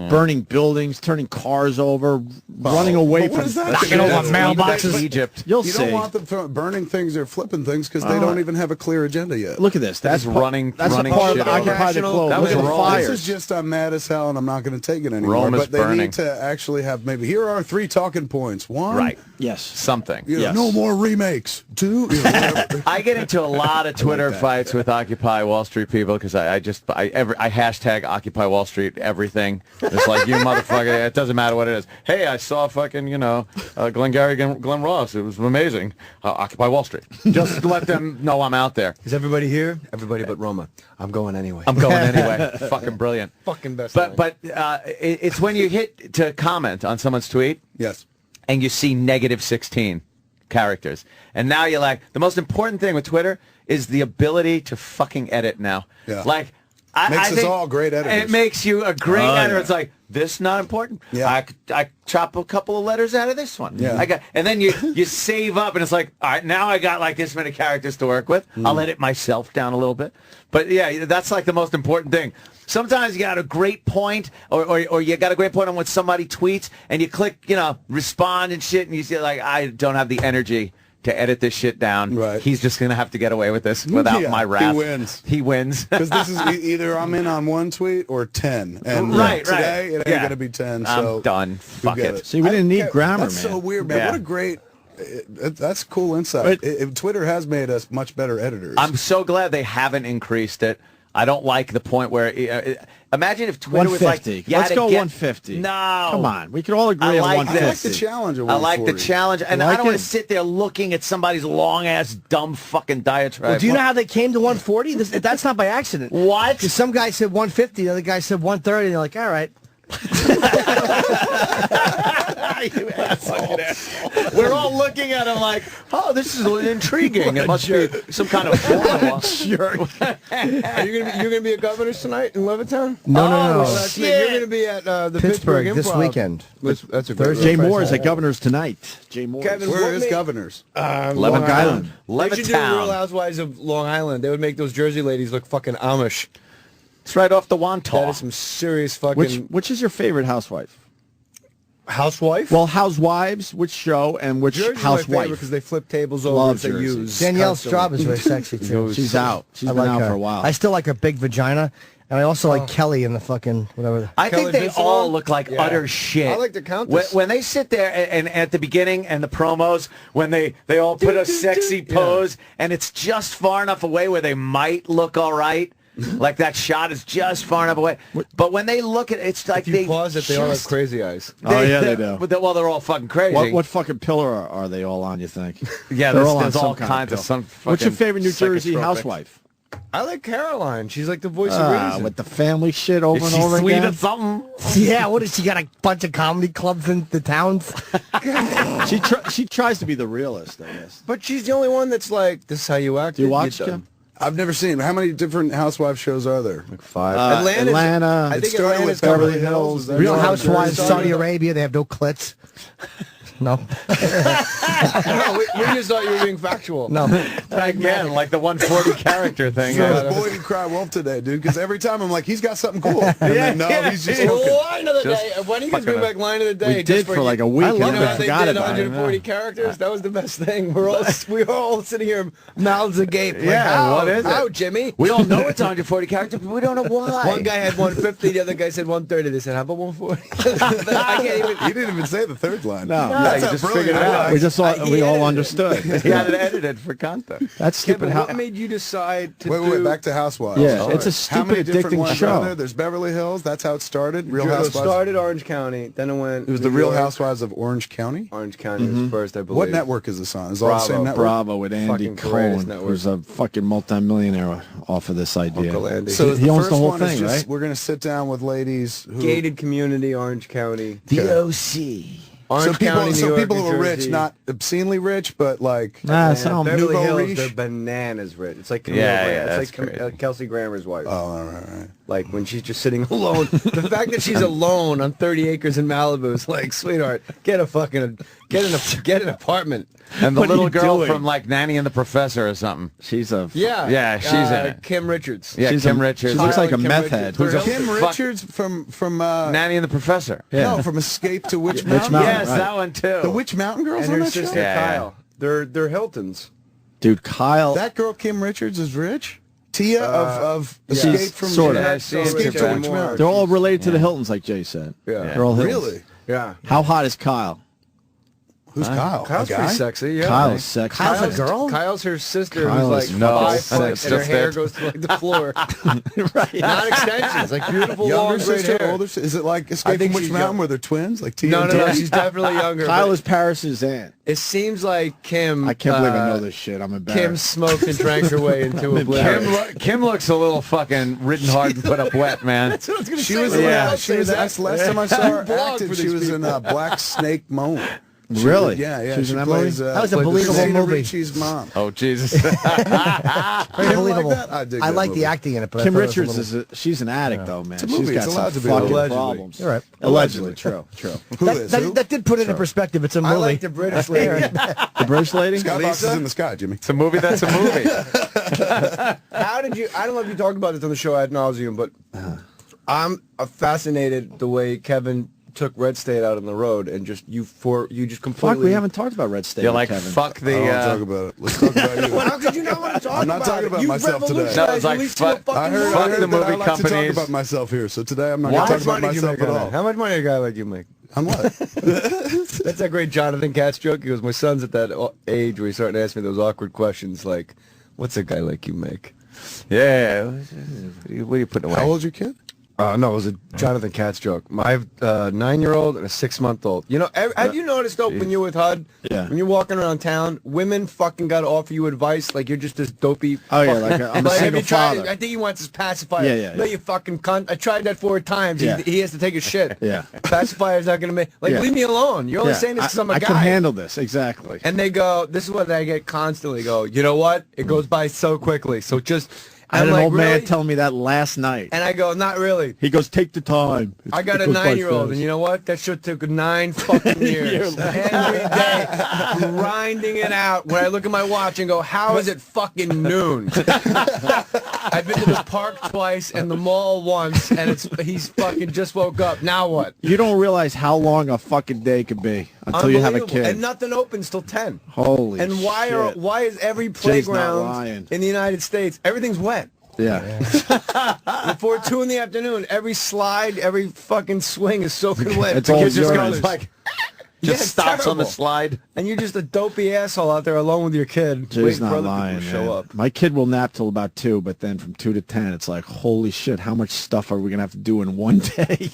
burning buildings, turning cars over, running away But what from does that Knocking do? over They- mailboxes. Egypt. You'll You see. don't want them burning things or flipping things because they don't even have a clear agenda yet. Look at this. That's Just running- That's running a part of shit the over. Occupy the Globe. That Look was at the Rome. fires. This is just I'm mad as hell and I'm not going to take it anymore. Rome is but they burning. need to actually have maybe here are 3 talking points. 1, Right. Yes. Something. you know, Yes. no more remakes. 2, you know, whatever. I get into a lot of Twitter that. fights with Occupy Wall Street people because I hashtag Occupy Wall Street everything. It's like, you motherfucker, it doesn't matter what it is. Hey, I saw fucking, Glengarry Glen Ross. It was amazing. Occupy Wall Street. Just let them know I'm out there. Is everybody here? Everybody but Roma. I'm going anyway. I'm going anyway. Fucking brilliant. fucking best. But it's when you hit to comment on someone's tweet Yes. and you see -16 characters. And now you're like, the most important thing with Twitter is the ability to fucking edit now. Yeah. Like, Makes I us think all great editors. It makes you a great Oh, editor. yeah. It's like, this not important. Yeah. I chop a couple of letters out of this one. Yeah. And then you save up, and it's like, all right, now I got like this many characters to work with. I'll edit myself down a little bit. But yeah, that's like the most important thing. Sometimes you got a great point, or you got a great point on what somebody tweets, and you click, respond and shit, and you see like, I don't have the energy to edit this shit down. Right. He's just going to have to get away with this without Yeah, my wrath. he wins. He wins. Because this is either I'm in on 1 tweet or 10. And Right, today right. it ain't Yeah. going to be 10. I'm So done. Fuck get it. See, we didn't need grammar, That's man. so weird, man. Yeah. What a great... that's cool insight. But- Twitter has made us much better editors. I'm so glad they haven't increased it. I don't like the point where imagine if Twitter was like, 150. you Let's had to go get- 150. No, Come on. We could all agree I on like 150. I like the challenge of I like the 140. challenge, and You I like don't want it? to sit there looking at somebody's long ass, dumb fucking diatribe. Well, do you know how they came to 140? That's not by accident. What? Because some guy said 150, the other guy said 130, and they're like, all right. You asshole. We're all looking at him like, oh, this is intriguing. It must be some kind of formula. Are you gonna be at Governor's tonight in Levittown? No, Oh, no. shit. You're gonna be at the Pittsburgh Improv. this weekend. That's a great Thursday. Jay reference. Mohr is at Governor's tonight. Jay Mohr. Kevin, Where what is made- Governors? Long Island. They should do Levittown. Real Housewives of Long Island. They would make those Jersey ladies look fucking Amish. It's right off the That Wantagh. is some serious fucking Which is your favorite housewife? housewife. Well, Housewives, which show, and which Jersey's housewife? because they flip tables over Love as they Jersey. use. Danielle constantly. Straub is very sexy, too. She's out. She's I been like out her. for a while. I still like her big vagina, and I also like Kelly in the fucking whatever. I think Kelly they Vinson all on? look like Yeah. utter shit. I like the Countess. When they sit there and at the beginning and the promos, when they all put a sexy pose, and it's just far enough away where they might look all right. Like that shot is just far enough away. But when they look at it, it's like If you pause it, they all have crazy eyes. Oh, yeah, they do. Well, they're all fucking crazy. What fucking pillar are they all on, you think? Yeah, They're there's, all on there's some all kind kinds of pill. some What's your fucking favorite New Jersey psychotropic. housewife? I like Caroline. She's like the voice of reason. With the family shit over Is and she over sweet again. or something? Yeah, what is she got a bunch of comedy clubs in the towns? She tries to be the realist, I guess. But she's the only one that's like, this is how you act. Do you watch, done. Kim? I've never seen. How many different housewife shows are there? Like 5. Atlanta. I It think started Atlanta's with Beverly Beverly Hills, Hills. then Real New Housewives, Jersey. Saudi Arabia, they have no clits. No. No, we just thought you were being factual. No. Again, like the 140 character thing. So I was Boy and Cry Wolf today, dude, because every time I'm like, he's got something cool. And then, no, he's just hooking. Line of the Just day. Why don't you guys fucking bring back line of the day? We just did for like a week, I and love You then know we how they forgot did about it. 140 characters? That was the best thing. We were all sitting here mouths agape. Like, Yeah, how? what is it? How, Jimmy? We all know it's 140 characters, but we don't know why. One guy had 150, the other guy said 130. They said, how about 140? I can't even. He didn't even say the third line. No. That's you how just brilliant figured it it out. was. We just thought He we all edited it. understood. He had it edited for content. That's stupid. Kevin, How, what made you decide to Wait, do... back to Housewives. Yeah, Sorry. it's a How many stupid, different addicting ones show. are there? There's Beverly Hills. That's how it started. Real It Housewives. started Orange County, then it went... It was the New Real York. Housewives of Orange County. Orange County was first, I believe. What network is this on? Is it all the Bravo. same network? Bravo with Andy Fucking greatest Cohen, network. who's a fucking multimillionaire off of this idea. Uncle Andy. So he the owns first the whole one is thing, just, right? We're going to sit down with ladies who... Gated community, Orange County. The OC. Orange County, New York, people New who are rich, Jersey. not obscenely rich, but like... Nah, sound Beverly Nouveau Hills, riche. they're bananas rich. It's like Camille Yeah, Graham. yeah, It's that's like crazy. Kelsey Grammer's wife. Oh, all right, all right. Like when she's just sitting alone. The fact that she's alone on 30 acres in Malibu is like, sweetheart, get an apartment. And the What are little you girl doing? from like Nanny and the Professor or something. She's a Yeah, she's in it. Kim Richards. Yeah, she's Kim a- Richards. She looks like a Kim meth Richards. head. Who's a Kim fuck- Richards from Nanny and the Professor. Yeah. no, from Escape to Witch Witch Mountain. Mountain. Yes, right. that one too. The Witch Mountain girls And on her that sister show. Yeah, yeah. Kyle. They're Hiltons. Dude, Kyle. That girl Kim Richards is rich. Tia of she's Escape from sorta. Yeah, she is Escape rich, to yeah. Witch Mountain. They're all related to the Hiltons, like Jay said. Yeah. They're all Hiltons. Really? Yeah. How hot is Kyle? Who's Kyle? Kyle's A pretty guy? sexy. Yeah. Kyle's sexy. Kyle's a girl? Kyle's her sister Kyle who's is like no, 5 that's foot and her just hair it. goes to like the floor. Right. Not extensions, like beautiful long Younger straight sister, hair. older sister? Is it like Escape think from Witch she's Mountain young. where they're twins? Like Tia No, and no, no, Tia? she's definitely younger. Kyle but is Paris's aunt. it seems like Kim. I can't believe I know this shit. I'm embarrassed. Kim smoked and drank her way into oblivion. Kim looks a little fucking written hard and put up wet, man. She was Yeah. that's last time I saw her Blog acted, for she these was in Black Snake Moan. Really? Yeah, yeah. She was in that movie? plays, That was a played believable Christina movie. Ricci's mom. Oh Jesus! Very like believable. that? I dig that like movie. the acting in it, but I Kim thought it was a Richards little- she's an addict though, man. It's a movie. She's got It's allowed some to be fucking allegedly. problems. You're right. Allegedly, true. Who That, is? that, Who? that did put it in perspective. It's a movie. I like the British lady. The British lady? Skybox is in the sky, Jimmy. It's a movie. That's a movie. How did you? I don't know if you talked about this on the show ad nauseum, but I'm fascinated the way Kevin took Red State out on the road and just just completely. Fuck, we haven't talked about Red State. You're with like Kevin. fuck the. I don't talk about it. Let's talk about you. How could you not want to talk I'm not about talking it? about You've myself today. revolutionized No, it's like at least to a fuck- fucking I heard, Fuck I heard the that movie I like to talk companies. about myself here, so today I'm not How going to much talk about money do you myself make at on all. that? How much money a guy like you make? On what? That's that great Jonathan Katz joke. He goes, my son's at that age where he's starting to ask me those awkward questions like, what's a guy like you make? Yeah. What are you putting away? How old's your kid? No, it was a Jonathan Katz joke. My 9-year-old and a 6-month-old. You know, have you noticed, though, when you're with HUD, Yeah. when you're walking around town, women fucking got to offer you advice like you're just this dopey. Oh, yeah, fucking- like I'm a have single you tried father. I think he wants his pacifier. Yeah, yeah, No, yeah. you fucking cunt. I tried that 4 times. Yeah. He has to take a shit. Yeah. Pacifier's not going to make. Like, Yeah. leave me alone. You're only Yeah, saying this because I'm a I guy. can handle this, exactly. And they go, this is what I get constantly. Go, you know what? It goes by so quickly. So just. I had I'm an like, old man really? telling me that last night. And I go, not really. He goes, take the time. I got a It goes by 9-year-old, fast. and you know what? That shit took 9 fucking years. Every day, grinding it out. When I look at my watch and go, how is it fucking noon? I've been to the park twice and the mall once, and he's fucking just woke up. Now what? You don't realize how long a fucking day could be until you have a Unbelievable. kid. And nothing opens till 10. Holy And why shit. why is every Jay's not playground lying. in the United States, everything's wet? Yeah. Before 2 in the afternoon, every slide, every fucking swing is soaking wet. It's The all kid just urine. goes like, Just it's stops on the terrible. slide. And you're just a dopey asshole out there alone with your kid. Jay's waiting for not other lying, people to man. show up. My kid will nap till about 2, but then from 2 to 10, it's like, holy shit, how much stuff are we going to have to do in one day?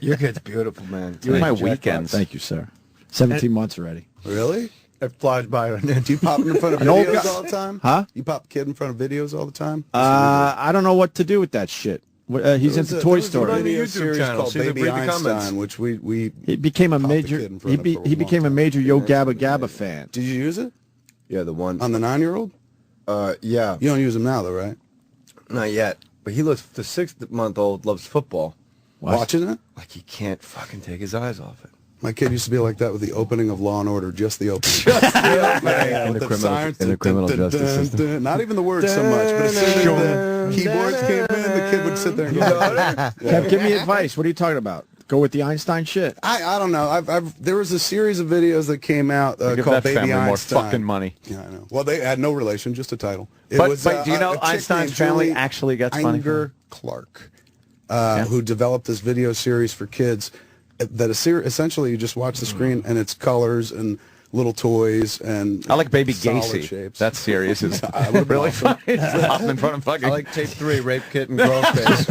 Your kid's beautiful, man. You're my jackpot. weekends. Thank you, sir. 17 months already. Really? It flies by. Do you pop in front of An old videos guy- all the time? Huh? You pop a kid in front of videos all the time? I don't know what to do with that shit. He's into Toy on the Story. YouTube series channel. called See the Baby read the comments. Einstein, which we He became a Popped the major. kid in front of it for a He long became a time. major Yo Gabba Gabba fan. did you use it Yeah, the one. on the 9-year-old? Yeah, You don't use them now, though, right? not yet. But he looks. The 6-month-old loves football. What? Watching it? Like he can't fucking take his eyes off it. My kid used to be like that with the opening of Law and Order, just the opening. In With the criminal- sirens, in the criminal dun, dun, justice dun, system. dun. Not even the words so much, but as soon as the keyboards came in, the kid would sit there and go. Kev, give me advice. What are you talking about? Go with the Einstein shit. I don't know. There was a series of videos that came out Give called that Baby family more Einstein. fucking money. Yeah, I know. Well, they had no relation, just a title. It But- was, but do you know a chick Einstein's named family Julie actually gets money from Inger Clark, who developed this video series for kids. That essentially you just watch the screen and it's colors and little toys and I like Baby solid Gacy. shapes. That series is would've been really awesome. funny. Stop in front of fucking. I like tape 3, rape kit and girl face.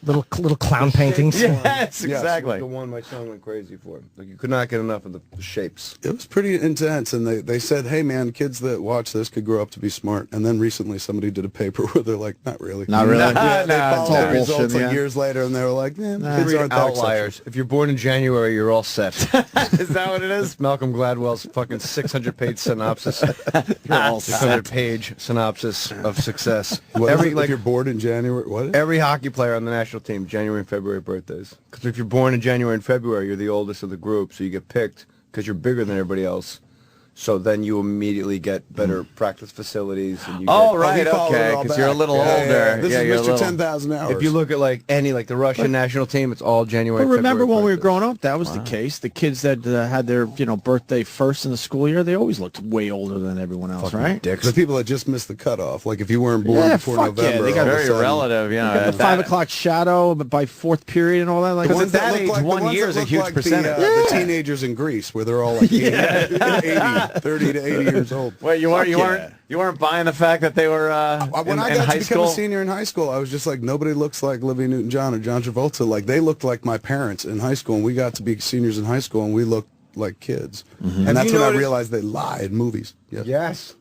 little clown paintings. Yes, Yes, exactly. the one my son went crazy for. Like you could not get enough of the shapes. It was pretty intense, and they said, hey, man, kids that watch this could grow up to be smart. And then recently somebody did a paper where they're like, not really. Not really. Yeah, they Nah, followed it's all the results bullshit, like yeah. years later, and they were like, man, kids Three aren't that exceptional. outliers. If you're born in January, you're all set. Is that what it is? Malcolm Gladwell. Gladwell's fucking 600-page synopsis. 600-page synopsis of success. If you're born in January, what? Every hockey player on the national team, January and February birthdays. Because if you're born in January and February, you're the oldest of the group, so you get picked because you're bigger than everybody else. So then you immediately get better practice facilities. And you right, he followed okay, it all because you're a back. little Yeah, older. yeah. This you're a is Mr. little- 10,000 hours. If you look at like the Russian national team, it's all January. But remember February when we were birthdays. growing up, that was the case. The kids that had their birthday first in the school year, they always looked way older than everyone else, right? the people that just missed the cutoff, like if you weren't born before fuck yeah, November, they got all of a Very sudden- relative, You got the 5 o'clock shadow, but by fourth period and all that. Like, Because ones at that look age, like- the 1 ones year that is a look huge like percentage. The teenagers in Greece, where they're all like 80, 30 to 80 years old. Wait, you weren't buying the fact that they were When I in got high to become school? a senior in high school, I was just like, nobody looks like Olivia Newton-John or John Travolta. Like, they looked like my parents in high school, and we got to be seniors in high school, and we looked like kids. And that's you when I noticed- realized they lie in movies. Yeah. Yes.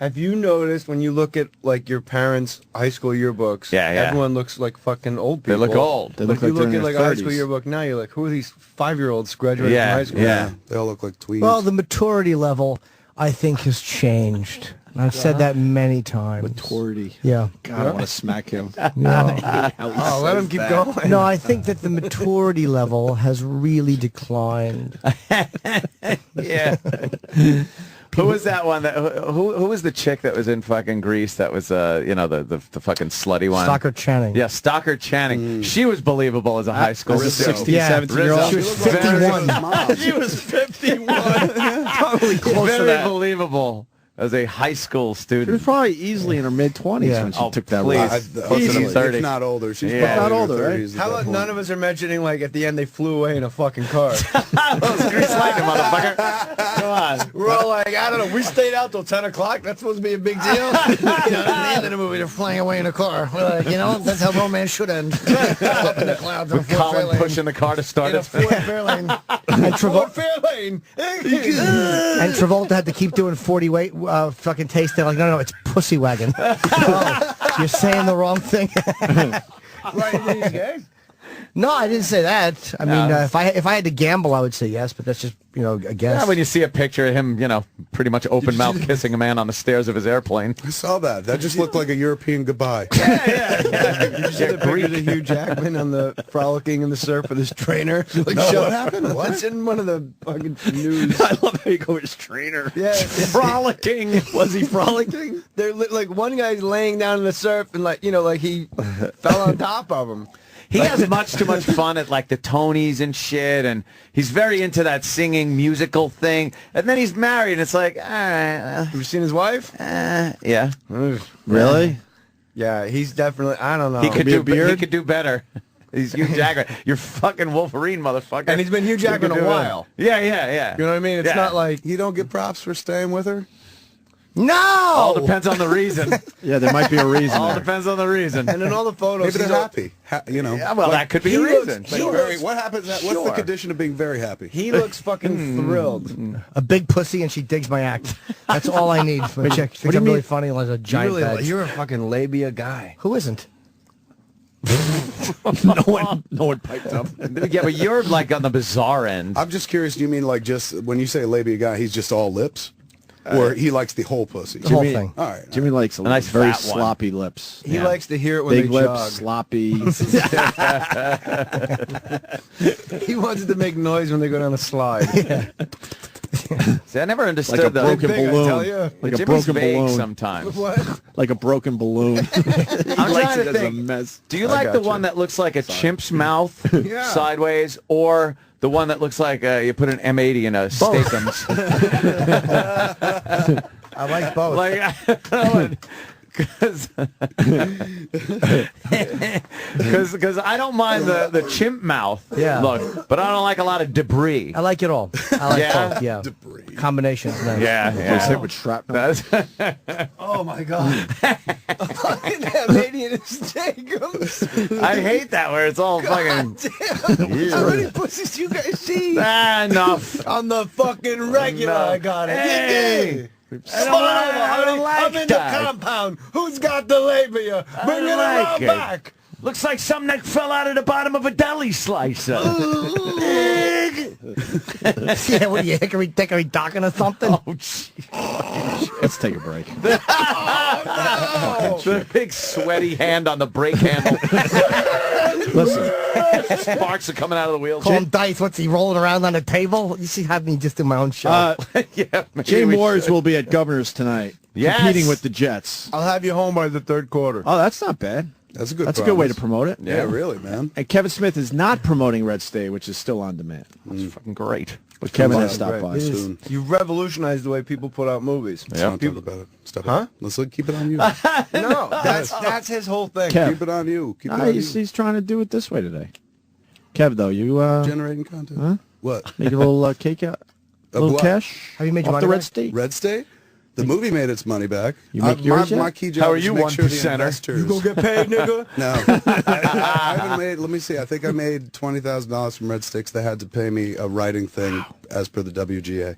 Have you noticed when you look at like your parents' high school yearbooks? Yeah. Everyone looks like fucking old They people. look old. They But look if you like they're look in at like their a high school 30s. yearbook now, you're like, who are these 5-year-olds graduating Yeah, from high school? yeah. They all look like tweens. Well, the maturity level, I think, has changed. And I've said that many times. Maturity. Yeah. God, I want to smack him. Yeah. Oh, let him keep going. No, I think that the maturity level has really declined. Yeah. Who was that one? Who was the chick that was in fucking Greece? That was the fucking slutty one. Stockard Channing. Yeah, Stockard Channing. She was believable as a high school As a student. 16, Yeah. 17-year-old. She was She looked like 51. her mom. She was 51. Probably close to Very that. believable as a high school She was student. probably easily in her mid-20s Yeah. when she Oh, took that please. role. Close to Easily, 30. if not older. She's Yeah. probably Not in her older, right? 30s at How that about point. none of us are mentioning like at the end they flew away in a fucking car? Grease lightning, motherfucker. Come on. We're all like, I don't know, we stayed out till 10 o'clock. That's supposed to be a big deal. At the end of the movie, they're flying away in a car. We're like, that's how romance should end. Up in the clouds on With Fort Colin Fairlane. pushing the car to start In a it. Fort Fairlane. And Fairlane. And Travolta had to keep doing 40 weight fucking taste. They're like, no, it's Pussy Wagon. Oh, you're saying the wrong thing. Right, No, I didn't say that. I mean, if I had to gamble, I would say yes, but that's just a guess. Yeah, when you see a picture of him, pretty much open mouth kissing a man on the stairs of his airplane. I saw that. That just looked like a European goodbye. You see the picture of Hugh Jackman on the frolicking in the surf with his trainer? Like, No, shut what up. happened? What? It's in one of the fucking news. I love how you go with his trainer. Yeah, Frolicking. was he frolicking? They're like one guy's laying down in the surf and like he fell on top of him. He has much too much fun at like the Tonys and shit, and he's very into that singing musical thing. And then he's married, and it's like, all right, Have you seen his wife? yeah, Really? Yeah, he's definitely. I don't know. he could be a do. beard? He could do better. He's Hugh Jackman. You're fucking Wolverine, motherfucker. and he's been Hugh Jackman He could a do better. while. Yeah, yeah. You know what I mean? It's Yeah. not like You don't get props for staying with her? no! All depends on the reason. Yeah, there might be a reason All there. depends on the reason. and in all the photos. Maybe they're he's all- happy. Yeah, well, that could be a he looks- reason. Like, He very, looks- what happens? What's the Sure. condition of being very happy? He looks fucking thrilled. A big pussy and she digs my act. That's all I need from a chick. She thinks I'm really funny and has a giant bag. You're a fucking labia guy. Who isn't? No one piped up. Yeah, but you're like on the bizarre end. I'm just curious. Do you mean like just when you say labia guy, he's just all lips, or he likes the whole pussy? The whole thing. All right. Jimmy likes a nice very fat one. sloppy lips. He likes to hear it when Big they lips, jog. sloppy. He wants it to make noise when they go down a slide. See, I never understood Like a the broken big, I balloon. tell ya. Like a Jimmy's broken vague balloon. sometimes. What? Like a broken balloon. I'm Likes trying it to as a think. mess. Do you like the gotcha. one that looks like a chimp's mouth Yeah. sideways, or the one that looks like you put an M80 in a Steakums? I like both. Like, because I don't mind the chimp mouth look, but I don't like a lot of debris. I like it all. I like Yeah? both, yeah. Debris. Combinations. Nice. Just hit with shrapnel. That's- Oh my god. Fucking that lady in his steakums. I hate that where it's all fucking How many pussies you guys see? enough. On the fucking regular, No. I got it. Hey! I don't like I'm in the that. compound. Who's got the labia? Bring it like around it. back. Looks like something that fell out of the bottom of a deli slicer. Yeah, what are you, hickory dickory docking or something? Oh, gee. Let's take a break. The big sweaty hand on the brake handle. Listen, Sparks are coming out of the wheels. Call him Dice. What's he rolling around on the table? You should have me just do my own show. Yeah, maybe Jay we Moores should. will be at Governor's tonight, Yes. competing with the Jets. I'll have you home by the third quarter. Oh, that's not bad. That's a good. That's a good way to promise. promote it. Yeah, really, man. And Kevin Smith is not promoting Red State, which is still on demand. That's fucking great. But Kevin has Right, stopped right. by. It is- soon. You revolutionized the way people put out movies. Let's not talk about it. Stop Huh? it. Let's keep it on you. No, that's his whole thing. Kev. Keep it on you. Keep it Nah, on he's, you. he's trying to do it this way today. Kev, though, you Generating content. What? make a little cake out, a little what? cash Have you made your off the money Red back? State. Red State? The movie made its money back. You make yours yet? my key job How are is you, to make sure the 1%er? investors. You gonna get paid, nigga? No, I haven't made. Let me see. I think I made $20,000 from Red Sticks. They had to pay me a writing thing as per the WGA.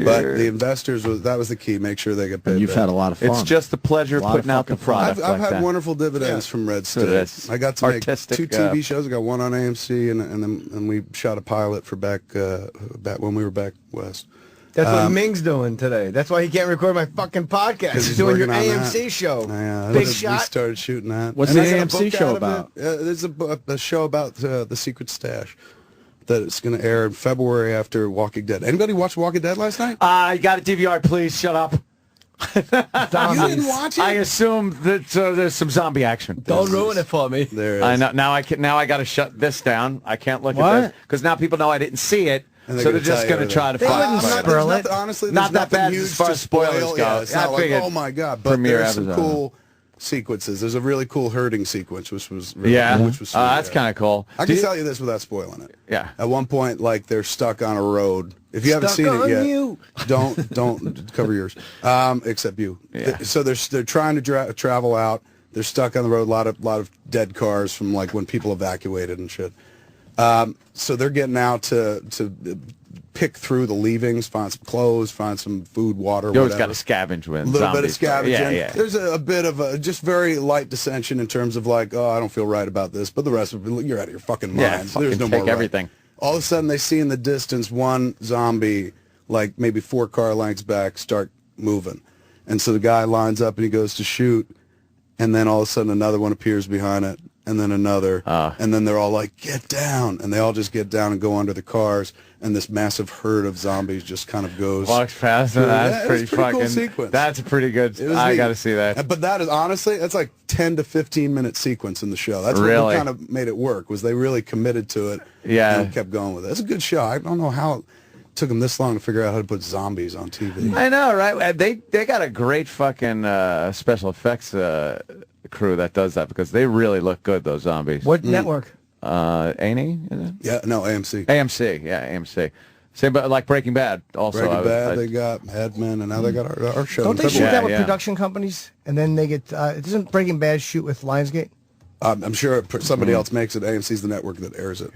But the investors that was the key. Make sure they get paid. And you've back. had a lot of fun. It's just the pleasure of Lot of putting out the fucking fun. product I've like had that. wonderful dividends from Red So that's State. I got to make artistic, 2 TV shows. I got one on AMC, and we shot a pilot for back when we were back west. That's what Ming's doing today. That's why he can't record my fucking podcast. 'Cause He's doing your working on AMC that. show. Yeah, Big we shot. started shooting that. What's And the I got a AMC book show out of about? it. There's a show about the Secret Stash that is going to air in February after Walking Dead. Anybody watch Walking Dead last night? I got a DVR, please. Shut up. You didn't watch it? I assume that there's some zombie action. Don't ruin it for me. There it is. I know. Now I got to shut this down. I can't look What? at this because now people know I didn't see it, And so they're they're gonna just tell going you to try to They fuck. wouldn't with it. spoil There's it. honestly, Not there's that bad nothing as huge far to as spoilers spoil. go. Yeah, it's I not like, figured oh my god, but premiere there's some episode. cool sequences. There's a really cool herding sequence, which was really, Yeah, which was sweet, that's yeah. kind of cool. I Do can you- tell you this without spoiling it. Yeah. At one point, like they're stuck on a road. If you haven't Stuck seen it on yet, you. don't cover yours. Except you. Yeah. So they're trying to travel out. They're stuck on the road. A lot of dead cars from like when people evacuated and shit. So they're getting out to pick through the leavings, find some clothes, find some food, water. You always got whatever. to scavenge with A little bit of zombies. scavenging. Yeah, yeah. There's a bit of a just very light dissension in terms of like, oh, I don't feel right about this, but the rest of it, you're out of your fucking mind. Yeah, There's fucking no take more right. everything. All of a sudden, they see in the distance one zombie, like maybe 4 car lengths back, start moving, and so the guy lines up and he goes to shoot, and then all of a sudden another one appears behind it, and then another, and then they're all like, get down, and they all just get down and go under the cars, and this massive herd of zombies just kind of goes. Walks past and Yeah, that's it pretty was a pretty cool fucking. sequence. That's a pretty good. It was I neat. got to see that. But that is honestly, that's like 10 to 15 minute sequence in the show. That's Really? what kind of made it work. Was they really committed to it? Yeah. and kept going with it. It's a good show. I don't know how it took them this long to figure out how to put zombies on TV. I know, right? They got a great fucking special effects crew that does that because they really look good. Those zombies. What network? A&E? Is it? Yeah, no, AMC. AMC, yeah, AMC. Same, but like Breaking Bad. Also, Breaking Bad, I- they got Headman, and now they got our show. Don't in they shoot February. that with yeah. production companies? And then they get, doesn't Breaking Bad shoot with Lionsgate? I'm sure somebody else makes it. AMC's the network that airs it.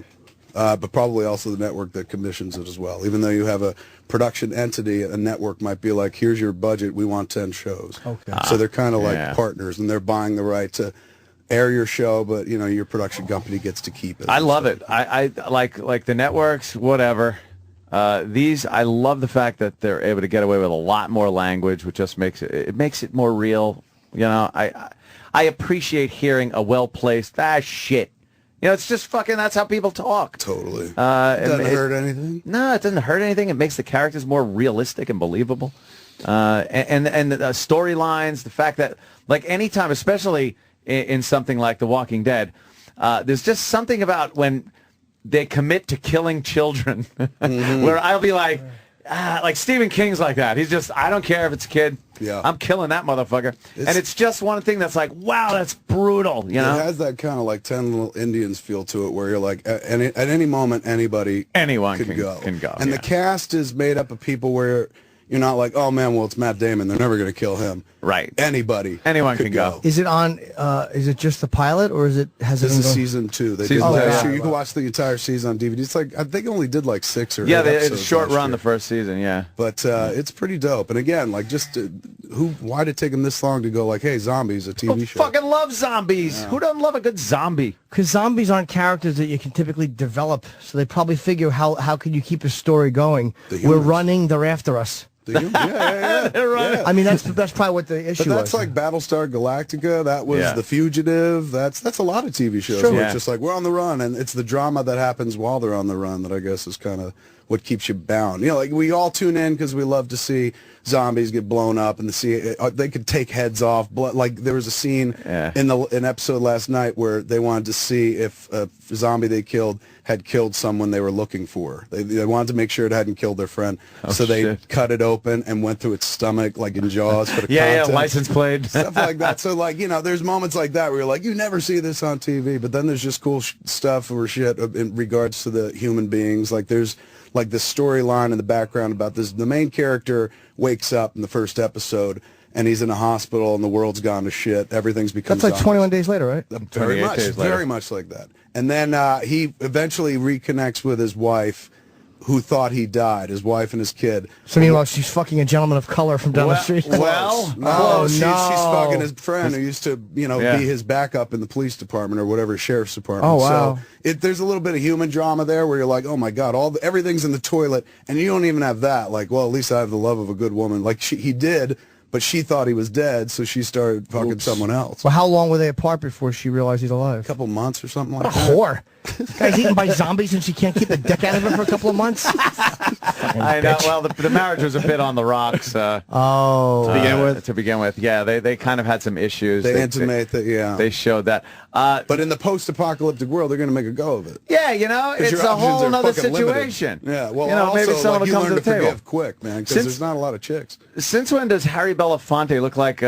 But probably also the network that commissions it as well. Even though you have a production entity, a network might be like, here's your budget, we want 10 shows. Okay. So they're kind of like yeah. partners, and they're buying the right to air your show, but you know your production company gets to keep it. I love it. I like the networks, whatever. These, I love the fact that they're able to get away with a lot more language, which just makes it more real. You know, I appreciate hearing a well-placed shit. You know, it's just fucking. That's how people talk. Totally. It Doesn't hurt anything. No, it doesn't hurt anything. It makes the characters more realistic and believable. And the storylines, the fact that, like, anytime, especially in something like The Walking Dead, there's just something about when they commit to killing children where I'll be like Stephen King's like that. He's just, I don't care if it's a kid. Yeah. I'm killing that motherfucker. And it's just one thing that's like, wow, that's brutal, you know? It has that kind of like 10 Little Indians feel to it, where you're like, at any moment, anyone can could go. go, And yeah. the cast is made up of people where, You're not like, oh man, well it's Matt Damon. They're never going to kill him. Right. Anyone can go. Is it on? Is it just the pilot, or is it? This is season 2. They did last year. You can watch the entire season on DVD. It's like I think only did like 6 or 8 episodes. It's a short run year. the first season. Yeah, but it's pretty dope. And again, like just why did it take them this long to go like, hey, zombies, a TV show? Fucking love zombies. Yeah. Who doesn't love a good zombie? Because zombies aren't characters that you can typically develop, so they probably figure how can you keep a story going? We're running, they're after us. Yeah. Right. I mean, that's probably what the issue But that's was. like Battlestar Galactica. That was The Fugitive. That's a lot of TV shows. Sure. Where it's just like we're on the run, and it's the drama that happens while they're on the run that I guess is kind of what keeps you bound. You know, like we all tune in because we love to see zombies get blown up and they could take heads off. Like there was a scene in an episode last night where they wanted to see if a zombie they killed had killed someone they were looking for. They wanted to make sure it hadn't killed their friend, so they cut it open and went through its stomach like in Jaws for the content. License plate stuff like that. So like there's moments like that where you're like you never see this on TV, but then there's just cool stuff or shit in regards to the human beings. Like there's like this storyline in the background about this. The main character wakes up in the first episode and he's in a hospital and the world's gone to shit. Everything's become That's like 21 days later, right? Very much like that. And then he eventually reconnects with his wife, who thought he died, his wife and his kid. So meanwhile, she's fucking a gentleman of color from down the street. She's fucking his friend who used to, be his backup in the police department or whatever, sheriff's department. Oh, wow. So there's a little bit of human drama there where you're like, oh my God, everything's in the toilet, and you don't even have that. Like, well, at least I have the love of a good woman. Like he did. But she thought he was dead, so she started fucking someone else. Well, how long were they apart before she realized he's alive? A couple months or something like that. What a whore. Guy's eaten by zombies and she can't keep the dick out of him for a couple of months? I know. Well, the marriage was a bit on the rocks. To begin with. Yeah, they kind of had some issues. They intimate that, They showed that. But in the post-apocalyptic world, they're going to make a go of it. Yeah, it's a whole other situation. Yeah, well, maybe someone will come to the table. Forgive quick, man, because there's not a lot of chicks. Since when does Harry Belafonte look like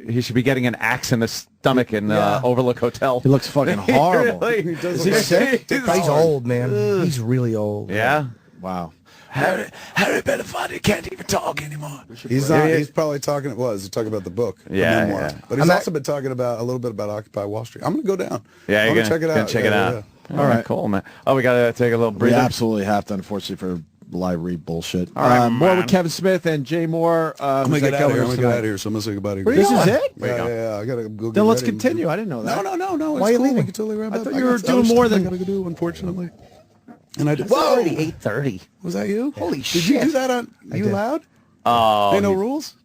he should be getting an axe in the stomach in Overlook Hotel? He looks fucking horrible. Is he sick? He's old, man. He's really old. Yeah? Wow. Harry Belafonte can't even talk anymore. He's probably talking. He's talking about the book, the memoir. Yeah. But he's also been talking about a little bit about Occupy Wall Street. I'm going to go down. Yeah, you're going to check it out. Check it out. All right, cool, man. Oh, we got to take a little breather. We absolutely have to, unfortunately, for live read bullshit. All right, more with Kevin Smith and Jay Mohr. I'm going to get out of here. So I'm going to say goodbye to you. This is it? Yeah. I got to go. Then let's continue. I didn't know that. No. Why are you leaving? We can totally wrap I up. thought you were doing more than I got to do, unfortunately. And I did. It's already 8:30. Was that you? Holy shit! Did you do that on? You loud? Oh, ain't no rules.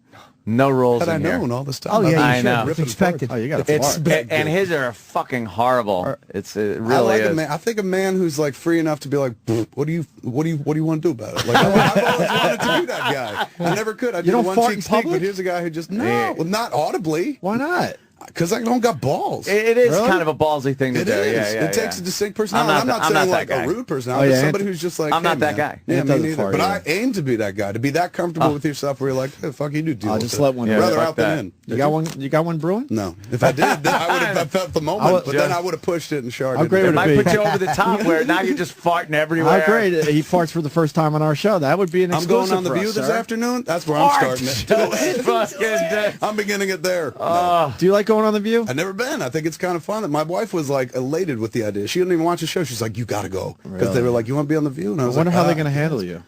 No rules. Had I in here. known all this time? Oh yeah, I know. It's expected. Oh, you got to fart. And his are fucking horrible. It really is. I think a man who's like free enough to be like, what do you want to do about it? Like I've always wanted to be that guy. I never could. I did don't one fart cheek in speak, public? but here's a guy who just well, not audibly. Why not? Because I don't got balls. It is kind of a ballsy thing to It do. is. Yeah, it takes a distinct personality. I'm not saying like a rude personality. Oh, Somebody who's just like, I'm not hey, that man. guy. Yeah, It me doesn't neither. fart But either. I aim to be that guy, to be that comfortable with yourself, where you're like, hey, fuck, you do deal I'll with just it. let one. Rather fuck out than in. You got one? You got one brewing? No. If I did, then I would have felt the moment, but then I would have pushed it and sharded How great it. would It might be? put you over the top where now you're just farting everywhere. How great! He farts for the first time on our show. That would be an I'm exclusive going on The for View us, this sir. afternoon. That's where I'm starting it. Fucking I'm beginning it there. No. Do you like going on The View? I've never been. I think it's kind of fun. My wife was like elated with the idea. She didn't even watch the show. She's like, you got to go. Because they were like, you want to be on The View? And I I was wonder like, how they're going to handle you.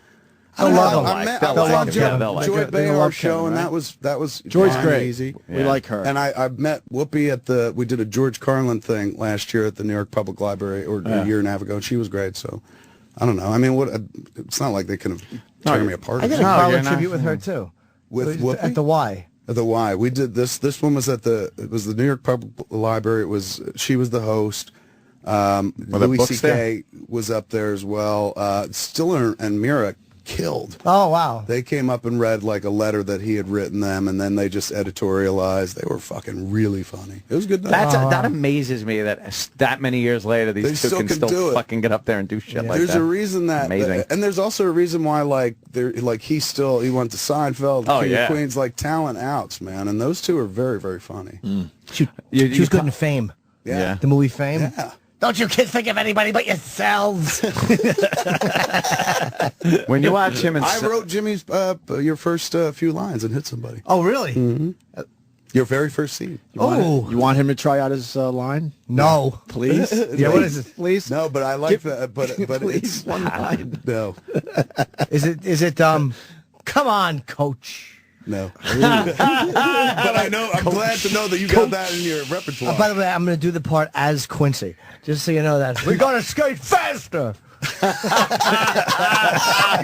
I don't love know. him. I They'll love like Joy him. They'll like Joy him. They Behar love show, Kevin, and right? that was Joy's fine, great. easy. We like her. And I met Whoopi at we did a George Carlin thing last year at the New York Public Library, or a year and a half ago, and she was great. So I don't know. I mean, it's not like they can tear me apart. I did a Carlin tribute with her too. With Whoopi? At the Y. At the Y. We did this. This one was it was the New York Public Library. She was the host. Louis C.K. was up there as well. Stiller and Mira killed. Oh wow! They came up and read like a letter that he had written them, and then they just editorialized. They were fucking really funny. It was good. That amazes me that many years later these two can still fucking get up there and do shit like that. There's a reason that, amazing. And there's also a reason why he went to Seinfeld, King of Queens, like talent outs, man. And those two are very, very funny. She was good in Fame. Yeah. The movie Fame. Yeah. Don't you kids think of anybody but yourselves? When you watch him and I wrote Jimmy's your first few lines and hit somebody. Oh, really? Your very first scene. You want him to try out his line? No. Please? Yeah, what is it? Please? No, but I like that. But Please, it's one line. no, Is it come on, coach. no. But I know. I'm glad to know that you got that in your repertoire. By the way, I'm going to do the part as Quincy, just so you know that. We got to skate faster. You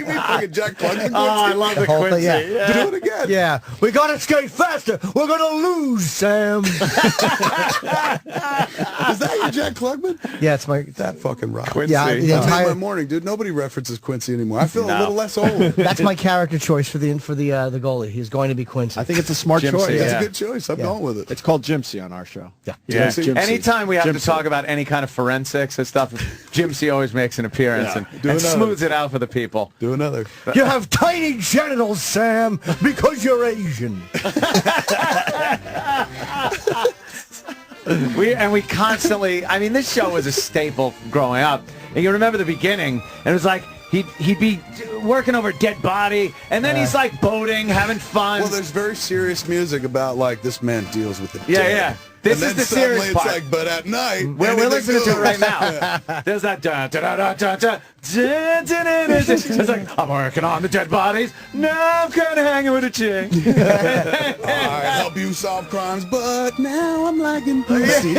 mean fucking Jack Klugman? I love the whole thing, Quincy. yeah. Do it again. Yeah, we got to skate faster. We're going to lose, Sam. Is that your Jack Klugman? Yeah, it's my That fucking rock. Quincy. yeah. The I made my entire, morning, dude. Nobody references Quincy anymore. I feel a No. little less old. that's my character choice for the goalie. He's going to be Quincy. I think it's a smart Jimsy, choice. yeah. That's a good choice. I'm going with it. It's called Jimsy on our show. Yeah. Yeah. Jimsy. Anytime we have to Jimsy. talk about any kind of forensics and stuff, Jimsy always makes an appearance and smooths it out for the people. Do another. You have tiny genitals, Sam, because you're Asian. We constantly, I mean, this show was a staple growing up. And you remember the beginning, and it was like, he'd be working over a dead body, and then he's like boating, having fun. Well, there's very serious music about like this man deals with the Yeah, dead. yeah. This And is then the serious suddenly part. It's like, but at night, We're anything listening to it goes. right now. There's that dun, dun, dun, dun, dun, dun, dun, dun, dun, dun. It's like, I'm working on the dead bodies. Now I'm kind of hanging with a chick. I help you solve crimes, but now I'm liking pussy.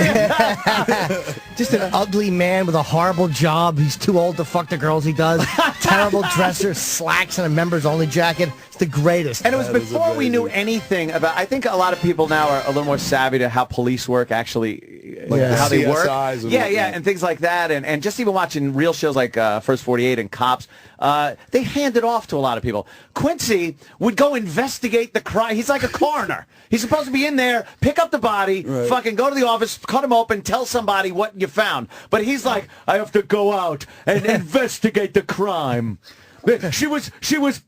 Just an ugly man with a horrible job. He's too old to fuck the girls he does. Terrible dresser, slacks, and a members-only jacket. It's the greatest. And it was That is before we knew amazing. anything about. I think a lot of people now are a little more savvy to how police work actually, Like Yeah. how they work. CSIs and Yeah, whatnot. yeah, and things like that. And just even watching real shows like First 48 and Cops, they hand it off to a lot of people. Quincy would go investigate the crime. He's like a coroner. He's supposed to be in there, pick up the body, fucking go to the office, cut him open, tell somebody what you found. But he's like, I have to go out and investigate the crime. She was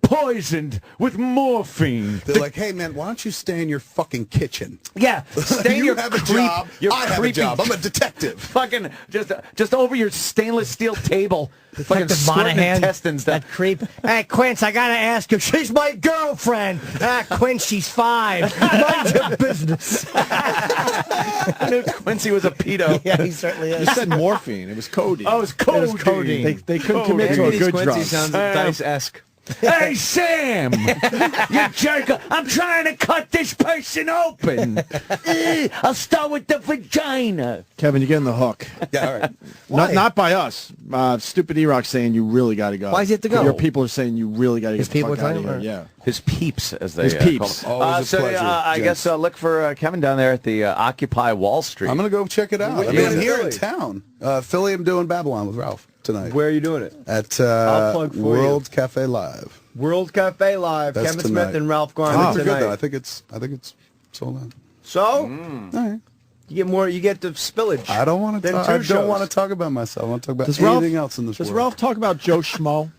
poisoned with morphine. They're like, hey man, why don't you stay in your fucking kitchen? Yeah, stay in You your have a creep, job. your I have a creepy job. I'm a detective. fucking just over your stainless steel table. Fucking Detective squirting Monahan, intestines. that creep. Hey, Quince, I gotta ask you. She's my girlfriend. Quince, she's 5. Mind your business. I knew Quincy was a pedo. Yeah, he certainly You is. said morphine. It was codeine. Oh, it's codeine. It was codeine. They couldn't commit to a good drug. sounds Dice-esque. Hey, Sam! You jerk! I'm trying to cut this person open. I'll start with the vagina. Kevin, you're getting the hook. Yeah, all right. Not by us. Stupid E-Rock saying you really got to go. Why does he have to go? Your people are saying you really got to get His the people fuck are out of telling here. him, or- Yeah. His peeps, as they His peeps. call them. Always a pleasure, I gents. guess look for Kevin down there at the Occupy Wall Street. I'm gonna go check it out. I Yeah, mean, I'm here Philly. in town. Philly, I'm doing Babylon with Ralph tonight. Where are you doing it? At I'll plug for World Cafe Live. World Cafe Live. That's Kevin tonight. Smith and Ralph I Garman think we're tonight. good though. I think it's sold out. So All right. you get more. You get the spillage. I don't want to. Then I two don't want to shows. talk about myself. I want to talk about Does anything Ralph- else in this Does world. Ralph talk about Joe Schmo?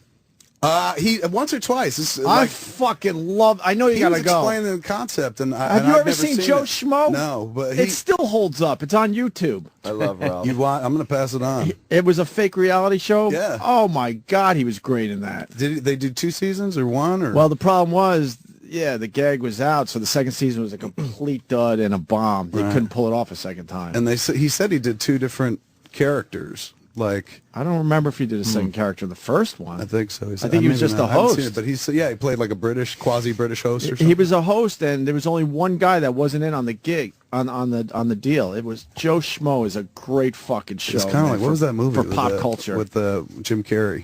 He once or twice. It's I like, fucking love. I know you he got was to go. explaining the concept, and Have you I've ever never seen Joe it. Schmo? No, but It still holds up. It's on YouTube. I love Ralph. you want? I'm going to pass it on. It was a fake reality show. Yeah. Oh my God, he was great in that. Did they do 2 seasons or 1 or? Well, the problem was, yeah, the gag was out, so the second season was a complete dud and a bomb. They couldn't pull it off a second time. and he said he did 2 different characters. Like I don't remember if he did a second character in the first one. I think so. I think he was just the I haven't seen host. it, but he played like a quasi-British host or something. He was a host, and there was only one guy that wasn't in on the gig on the deal. It was Joe Schmo. Is a great fucking show. It's kind of man, like what for- was that movie for with, pop culture? with Jim Carrey?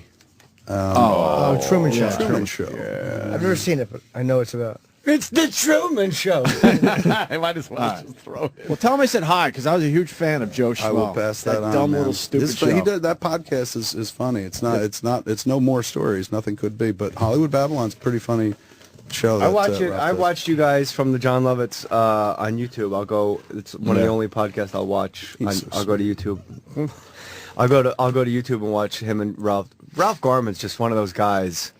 Truman Show. Truman Show. I've never seen it, but I know it's about. It's the Truman Show. I might as well just throw it. Well, tell him I said hi because I was a huge fan of Joe Schmo. I will pass that on. dumb man. little stupid This- show. He did that podcast is funny. It's no more stories. Nothing could be. But Hollywood Babylon's a pretty funny show. I that, watch it. Ralph I does. watched you guys from the John Lovitz on YouTube. I'll go. It's one of the Yeah. only podcasts I'll watch. He's so I'll go to YouTube. I'll go to YouTube and watch him and Ralph. Ralph Garman's just one of those guys.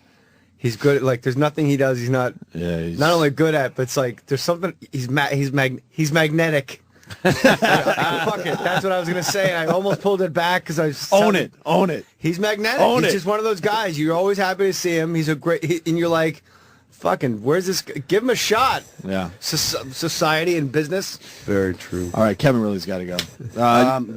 He's good. Like there's nothing he does. He's not. Yeah, he's- Not only good at, but it's like there's something. He's magnetic. Fuck it. That's what I was gonna say. I almost pulled it back because I was Own it. Own it. He's magnetic. Own He's it. just one of those guys. You're always happy to see him. He's a great, and you're like, fucking, where's this? Give him a shot. Yeah. Society and business. Very true. All right, Kevin really's got to go.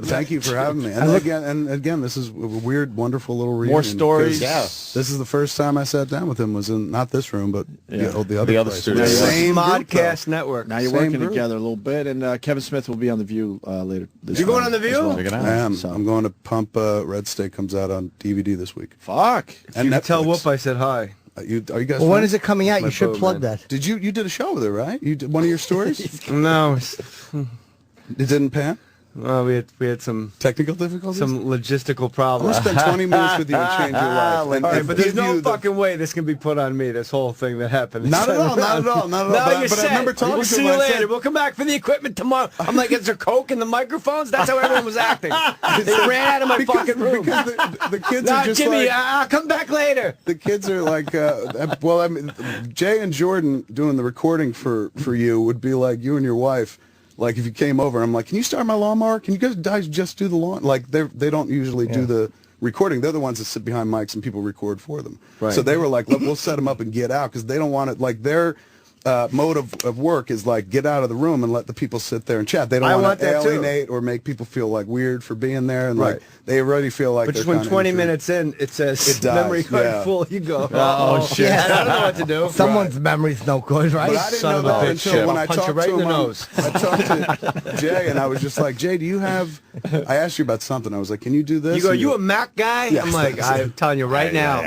Thank you for having me. And again, this is a weird, wonderful little reunion. More stories. 'cause Yeah. This is the first time I sat down with him. Was in not this room, but the other place. studio. Same group, Modcast though. Network. Now you're Same working group. together a little bit, and Kevin Smith will be on The View later. You're going on The View? Check it out. I am. So- I'm going to pump. Red State comes out on DVD this week. Fuck. And You can tell Netflix. Whoop I said hi. Are you guys? Well, when fans? is it coming out? My You should boat, plug man. that. Did you did a show with her, right? You did one of your stories. No, It didn't pan. well, we had some Technical difficulties. logistical I'm problems. gonna spend 20 minutes with you and change your life. All right, but there's no fucking way this can be put on me. This whole thing that happened. Not at all. Not at all. Not at all. No, But you're but I set. remember talking We'll to see him. you I later. said, We'll come back for the equipment tomorrow. I'm like, is there coke in the microphones? That's how everyone was acting. They ran out of my fucking room. because the kids Nah, are just Jimmy, like. I'll come back later. The kids are like, well, I mean, Jay and Jordan doing the recording for you would be like you and your wife. Like if you came over, I'm like, can you start my lawnmower? Can you guys just do the lawn? Like they don't usually do the recording. They're the ones that sit behind mics and people record for them. Right. So they were like, look, we'll set them up and get out because they don't want it. Like their mode of work is like get out of the room and let the people sit there and chat. They I don't want want to that too. alienate or make people feel like weird for being there. And Right. like they already feel like But they're just when kinda 20 intruding. minutes in, it says It dies, memory card yeah. full. You go. Oh, shit. Yeah, I don't know what to do. Someone's memory's no good, right? But I didn't Son know of a that bitch. until when I'll I punch you talked right to in him. the nose. I talked to Jay, and I was just like, Jay, do you have? I asked you about something. I was like, can you do this? You go, And you a Mac guy? Yeah. I'm like, I'm telling you right now.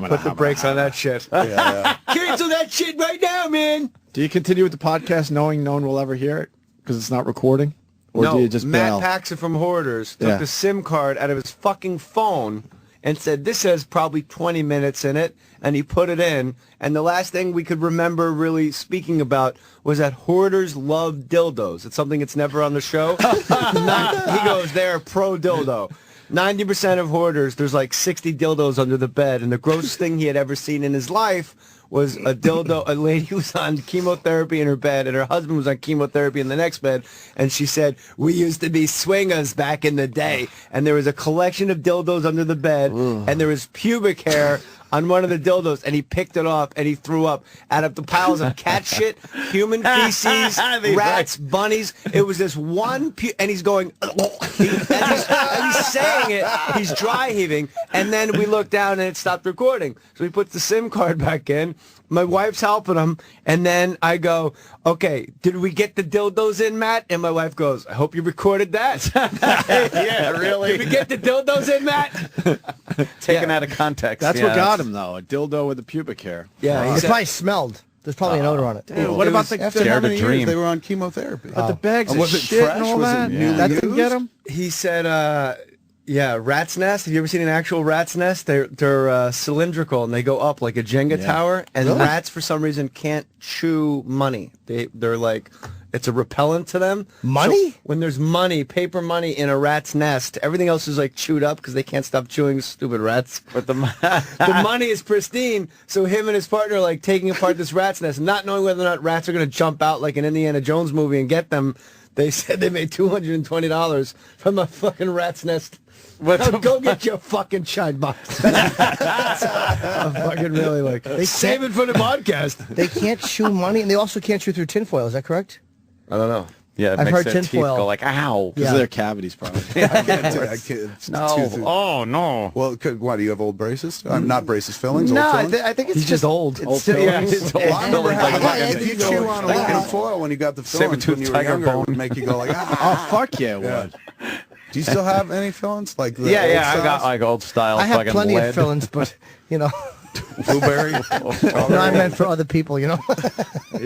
Put the brakes on that shit. yeah. Cancel that shit right now, man. Do you continue with the podcast knowing no one will ever hear it because it's not recording? Or No, do you just Matt bail? Paxson from Hoarders took Yeah. the SIM card out of his fucking phone and said, this has probably 20 minutes in it, and he put it in. And the last thing we could remember really speaking about was that Hoarders love dildos. It's something that's never on the show. He goes, they're pro dildo. 90% of Hoarders, there's like 60 dildos under the bed, and the grossest thing he had ever seen in his life was a dildo. A lady was on chemotherapy in her bed, and her husband was on chemotherapy in the next bed, and she said, we used to be swingers back in the day, and there was a collection of dildos under the bed, and there was pubic hair on one of the dildos, and he picked it off, and he threw up out of the piles of cat shit, human feces, rats, bunnies. It was this one, and he's going, and he's saying it, he's dry heaving, and then we look down, and it stopped recording. So he puts the SIM card back in. My wife's helping him, and then I go, okay, did we get the dildos in, Matt? And my wife goes, I hope you recorded that. Yeah, really. Did we get the dildos in, Matt? Taken Yeah. out of context. That's yeah, what got him, though. A dildo with a pubic hair. Yeah, he It said, probably smelled. There's probably an odor on it. Dude, what it about was the, After Dare how to many years dream. they were on chemotherapy? but the bags of Was it shit fresh? and all Was it that? newly That didn't get used? him? he said, yeah, rat's nest. Have you ever seen an actual rat's nest? They're cylindrical and they go up like a Jenga tower. And rats, for some reason, can't chew money. They're like, it's a repellent to them. Money? So when there's money, paper money in a rat's nest, everything else is like chewed up because they can't stop chewing. Stupid rats. But the The money is pristine. So him and his partner are like taking apart this rat's nest, not knowing whether or not rats are going to jump out like an Indiana Jones movie and get them. They said they made $220 from a fucking rat's nest. Go get your fucking shine box. I'm fucking really like, they save it for the podcast. They can't chew money, and they also can't chew through tinfoil. Is that correct? I don't know. yeah, it I've makes heard their teeth tinfoil. go like, ow. Because Yeah. of their cavities, probably. I can't. It's No. too- Oh, no. Well, why do you have old braces? Not braces, fillings. No, old I, fillings? I think it's He's just old. It's still, Yeah, it's old. Well, I remember Like how fucking- you chew on aluminum foil when you got the fillings when Saber-tooth you were tiger younger. It bone. would make you go like, ah. Oh, fuck yeah, it Yeah. would. Do you still have any fillings? Like the Yeah, old yeah, I got styles? like old style I have fucking plenty lead. of fillings, but, you know, blueberry no, I meant for other people, you know.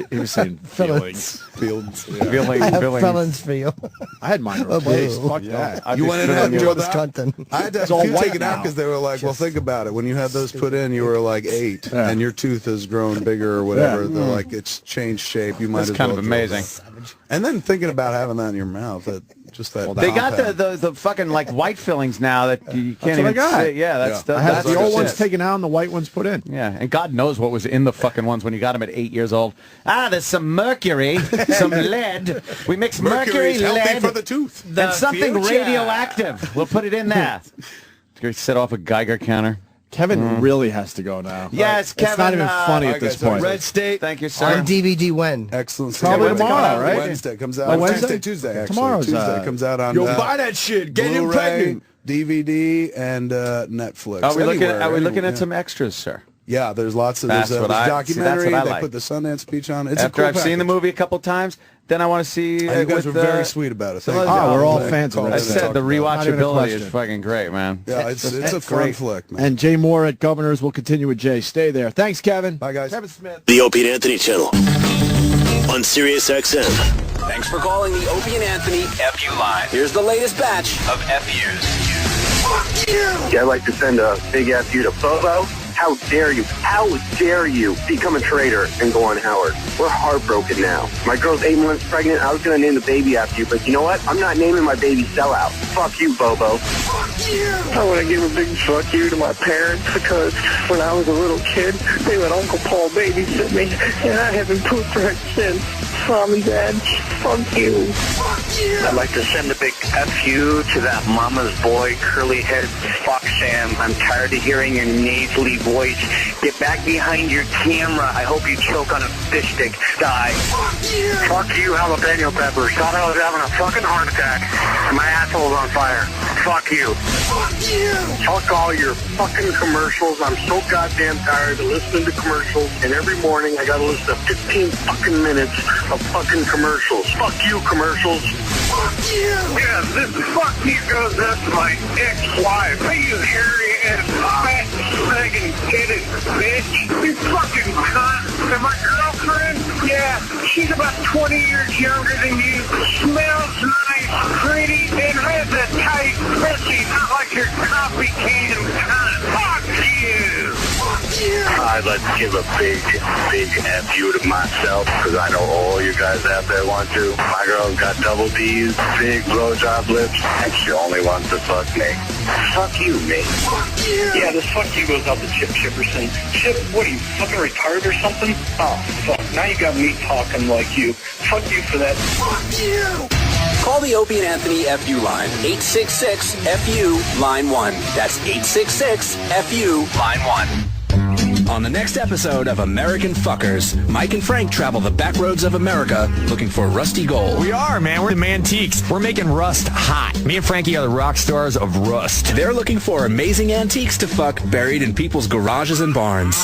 He was saying Fillings. feelings. fields. Feeling, I have feeling. fillings for you. I had mine replaced. boo. Fuck that. I'd You be went in and feeling had you. more Travis Cunton. I had to have all a few white taken out now. because they were like, well, think about it. When you had those put in, you were like 8, Yeah. and your tooth has grown bigger or whatever. Yeah. They're like, it's changed shape. You might That's as kind well of drill amazing. that. And then thinking about having that in your mouth, that Just that. They got compound. the fucking like white fillings now that you can't what even I got. see. Yeah, that's Yeah. I had that's the old shit. ones taken out and the white ones put in. Yeah, and God knows what was in the fucking ones when you got them at 8 years old. There's some mercury, some lead. We mix mercury, Mercury's healthy lead, for the tooth. and something radioactive. We'll put it in there. Set off a Geiger counter. Kevin really has to go now. Yes, Kevin. It's not even funny at this point. Red State. Thank you, sir. On DVD when? Excellent. Probably When's it tomorrow, come out? right? Wednesday comes out. Oh, Wednesday? Tuesday. Actually. Tomorrow's, Tuesday comes out on. Yo, buy that shit. Get him Blu-ray, pregnant. DVD, and Netflix. Are we looking Anywhere, at some extras, sir? Yeah, there's lots of That's there's what a I- documentary. see, that's what I They like. put the Sundance Beach on. It's a After cool I've seen the package. movie a couple times, then I want to see. You guys with were the- very sweet about it. some Thank other- you. we're all Yeah. fans of Call it. I it That's a said talk the about it. Not even a rewatchability is question. fucking great, man. Yeah, it's a That's fun great. flick, man. And Jay Moore at Governors will continue with Jay. Stay there. Thanks, Kevin. Bye, guys. Kevin Smith. The Opie and Anthony channel on Sirius XM. Thanks for calling the Opie and Anthony FU line. Here's the latest batch of FUs. Yeah, I'd like to send a big FU to Bobo. How dare you? How dare you become a traitor and go on Howard? We're heartbroken now. My girl's 8 months pregnant. I was going to name the baby after you, but you know what? I'm not naming my baby Sellout. Fuck you, Bobo. I want to give a big fuck you to my parents because when I was a little kid, they let Uncle Paul babysit me, and I haven't pooped right since. Mom and Dad, fuck you. I'd like to send a big FU to that mama's boy, curly-head fuck Sam. I'm tired of hearing your nasally voice. Get back behind your camera. I hope you choke on a fish stick. Die. Fuck you, jalapeno peppers. Thought I was having a fucking heart attack, and my asshole's on fire. Fuck you. Fuck all your fucking commercials. I'm so goddamn tired of listening to commercials, and every morning I gotta listen to 15 fucking minutes of fucking commercials. Fuck you, commercials. Fuck you. Yeah, this fuck you goes up to my ex-wife. Hey, you hairy ass fat friggin' titted bitch. You fucking cunt. And my girlfriend, yeah, she's about 20 years younger than you. Smells nice, pretty, and has a tight pussy, not like your coffee can cunt. Fuck you. I'd like to give a big FU to myself because I know all you guys out there want to. My girl's got double D's, big blowjob lips, and she only wants to fuck me. Fuck you, mate. Yeah, this fuck you goes out to Chip Chipperson. Chip, what are you, fucking retarded or something? Oh, fuck. Now you got me talking like you. Fuck you for that. Fuck you. Call the Opie and Anthony FU line. 866-FU, line 1. That's 866-FU, line 1. On the next episode of American Fuckers, Mike and Frank travel the back roads of America looking for rusty gold. We are, man. We're the Mantiques. We're making rust hot. Me and Frankie are the rock stars of rust. They're looking for amazing antiques to fuck buried in people's garages and barns.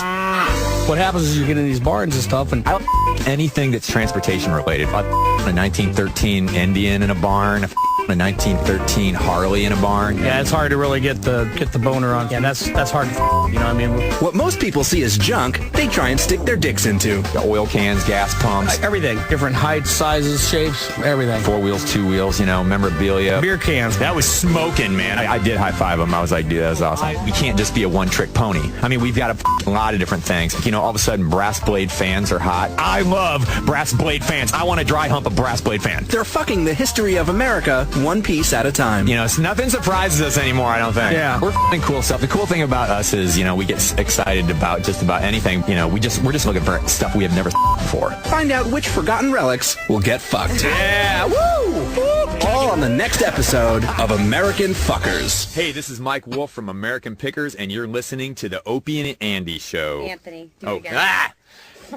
What happens is you get in these barns and stuff, and I anything that's transportation related. A 1913 Indian in a barn, a 1913 Harley in a barn. yeah, it's hard to really get the boner on. Yeah, that's hard. You know what I mean? What most people see as junk, they try and stick their dicks into. The oil cans, gas pumps, Everything, different heights, sizes, shapes, everything. 4 wheels, 2 wheels, memorabilia. Beer cans. That was smoking, man. I did high five them. I was like, dude, that was awesome. We can't just be a one-trick pony. I mean, we've got a lot of different things. All of a sudden, brass blade fans are hot. I love brass blade fans. I want to dry hump a brass blade fan. They're fucking the history of America one piece at a time. Nothing surprises us anymore, I don't think. Yeah. We're f***ing cool stuff. The cool thing about us is, we get excited about just about anything. We're just looking for stuff we have never before. Find out which forgotten relics will get fucked. Yeah, woo! All on the next episode of American Fuckers. Hey, this is Mike Wolf from American Pickers, and you're listening to the Opie and Andy Show. Anthony, do Oh, it again.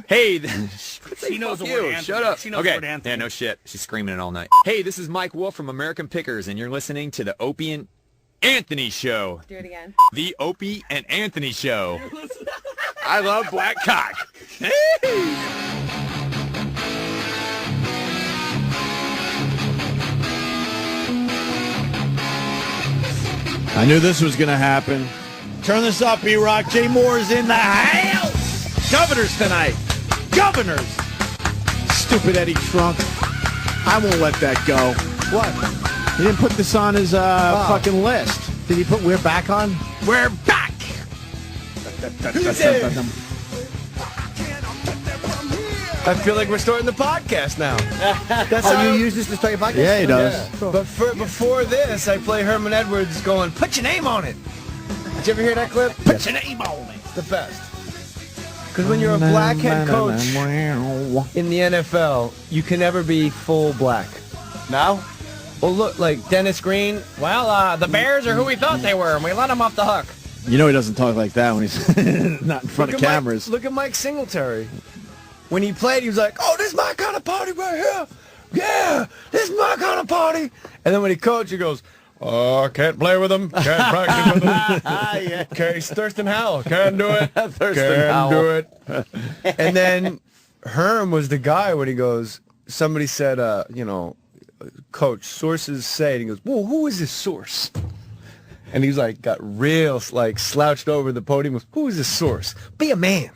Hey, She knows the fuck word you. Anthony. Shut up. She knows okay. the word Anthony. Yeah, no shit. She's screaming it all night. Hey, this is Mike Wolf from American Pickers, and you're listening to the Opie and Anthony Show. Do it again. The Opie and Anthony Show. I love black cock. Hey! I knew this was going to happen. Turn this up, E-Rock. Jay Moore is in the house. Governors tonight. Governors. Stupid Eddie Trunk. I won't let that go. What? He didn't put this on his fucking list. Did he put We're Back on? We're back. I feel like we're starting the podcast now. That's Oh, how you use this to start your podcast? Yeah, he does. Yeah. But before this, I play Herman Edwards going, put your name on it. Did you ever hear that clip? Put your name on it. It's the best. Because when you're a black head coach in the NFL, you can never be full black. Now? Well, look, like Dennis Green. Well, the Bears are who we thought they were, and we let them off the hook. You know he doesn't talk like that when he's not in front of cameras. Look at Mike Singletary. When he played, he was like, oh, this is my kind of party right here. Yeah, this is my kind of party. And then when he coached, he goes, oh, can't play with him. Can't practice with him. Yeah. Okay, Thurston Howell. Can't do it. Thurston Howell. Do it. And then Herm was the guy when he goes, somebody said, coach, sources say, and he goes, well, who is this source? And he's like, got real, like, slouched over the podium. Goes, who is this source? Be a man.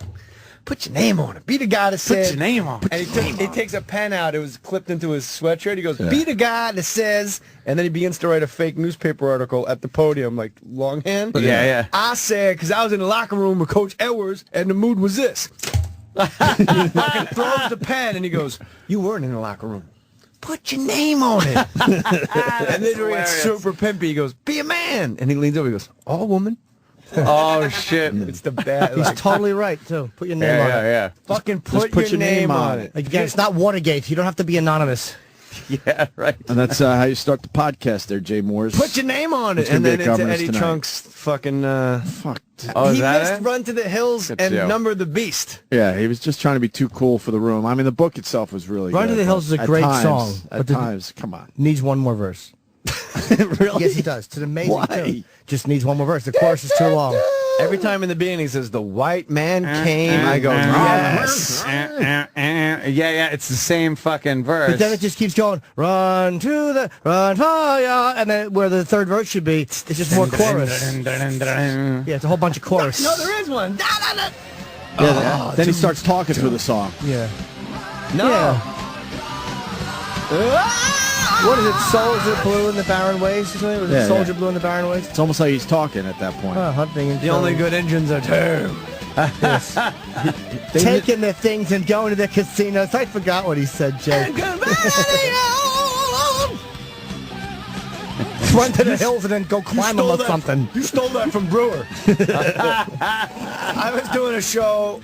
Put your name on it. Be the guy that says. Put your name on it. And he takes a pen out. It was clipped into his sweatshirt. He goes, be the guy that says. And then he begins to write a fake newspaper article at the podium, like longhand. Yeah. I said, because I was in the locker room with Coach Edwards, and the mood was this. He fucking throws the pen, and he goes, you weren't in the locker room. Put your name on it. And then he gets super pimpy. He goes, be a man. And he leans over. He goes, oh, woman. Oh, shit. It's the bad. He's totally right, too. Put your name on it. Yeah. Fucking Just put your name on it. Again, it's not Watergate. You don't have to be anonymous. Yeah, right. And that's how you start the podcast there, Jay Moores. Put your name on it. It's gonna And be then at into Governors Eddie tonight. Trunk's fucking... Fuck. Oh, is he that missed it? Run to the Hills Good and show. Number the Beast. Yeah, he was just trying to be too cool for the room. I mean, the book itself was really Run good, to the Hills is a but at great times- song, At but the- times, come on. Needs one more verse. Really? Yes, he does. It's an amazing Why? tune. Just needs one more verse. The chorus is too long. Every time in the beginning he says, the white man came, I go, yes. Yeah, it's the same fucking verse. But then it just keeps going, run for ya, and then where the third verse should be, it's just more chorus. Yeah, it's a whole bunch of chorus. No, there is one. Yeah, then he starts talking through the song. Yeah. No. Yeah. What is it? Soldier Blue in the Barren Waste or something? Was Yeah, it Soldier yeah. Blue in the Barren Waste? It's almost like he's talking at that point. Hunting and The only good engines are two. taking their things and going to the casinos. I forgot what he said, Jay. Run to the hills and then go climb them or something. You stole that from Brewer. I was doing a show,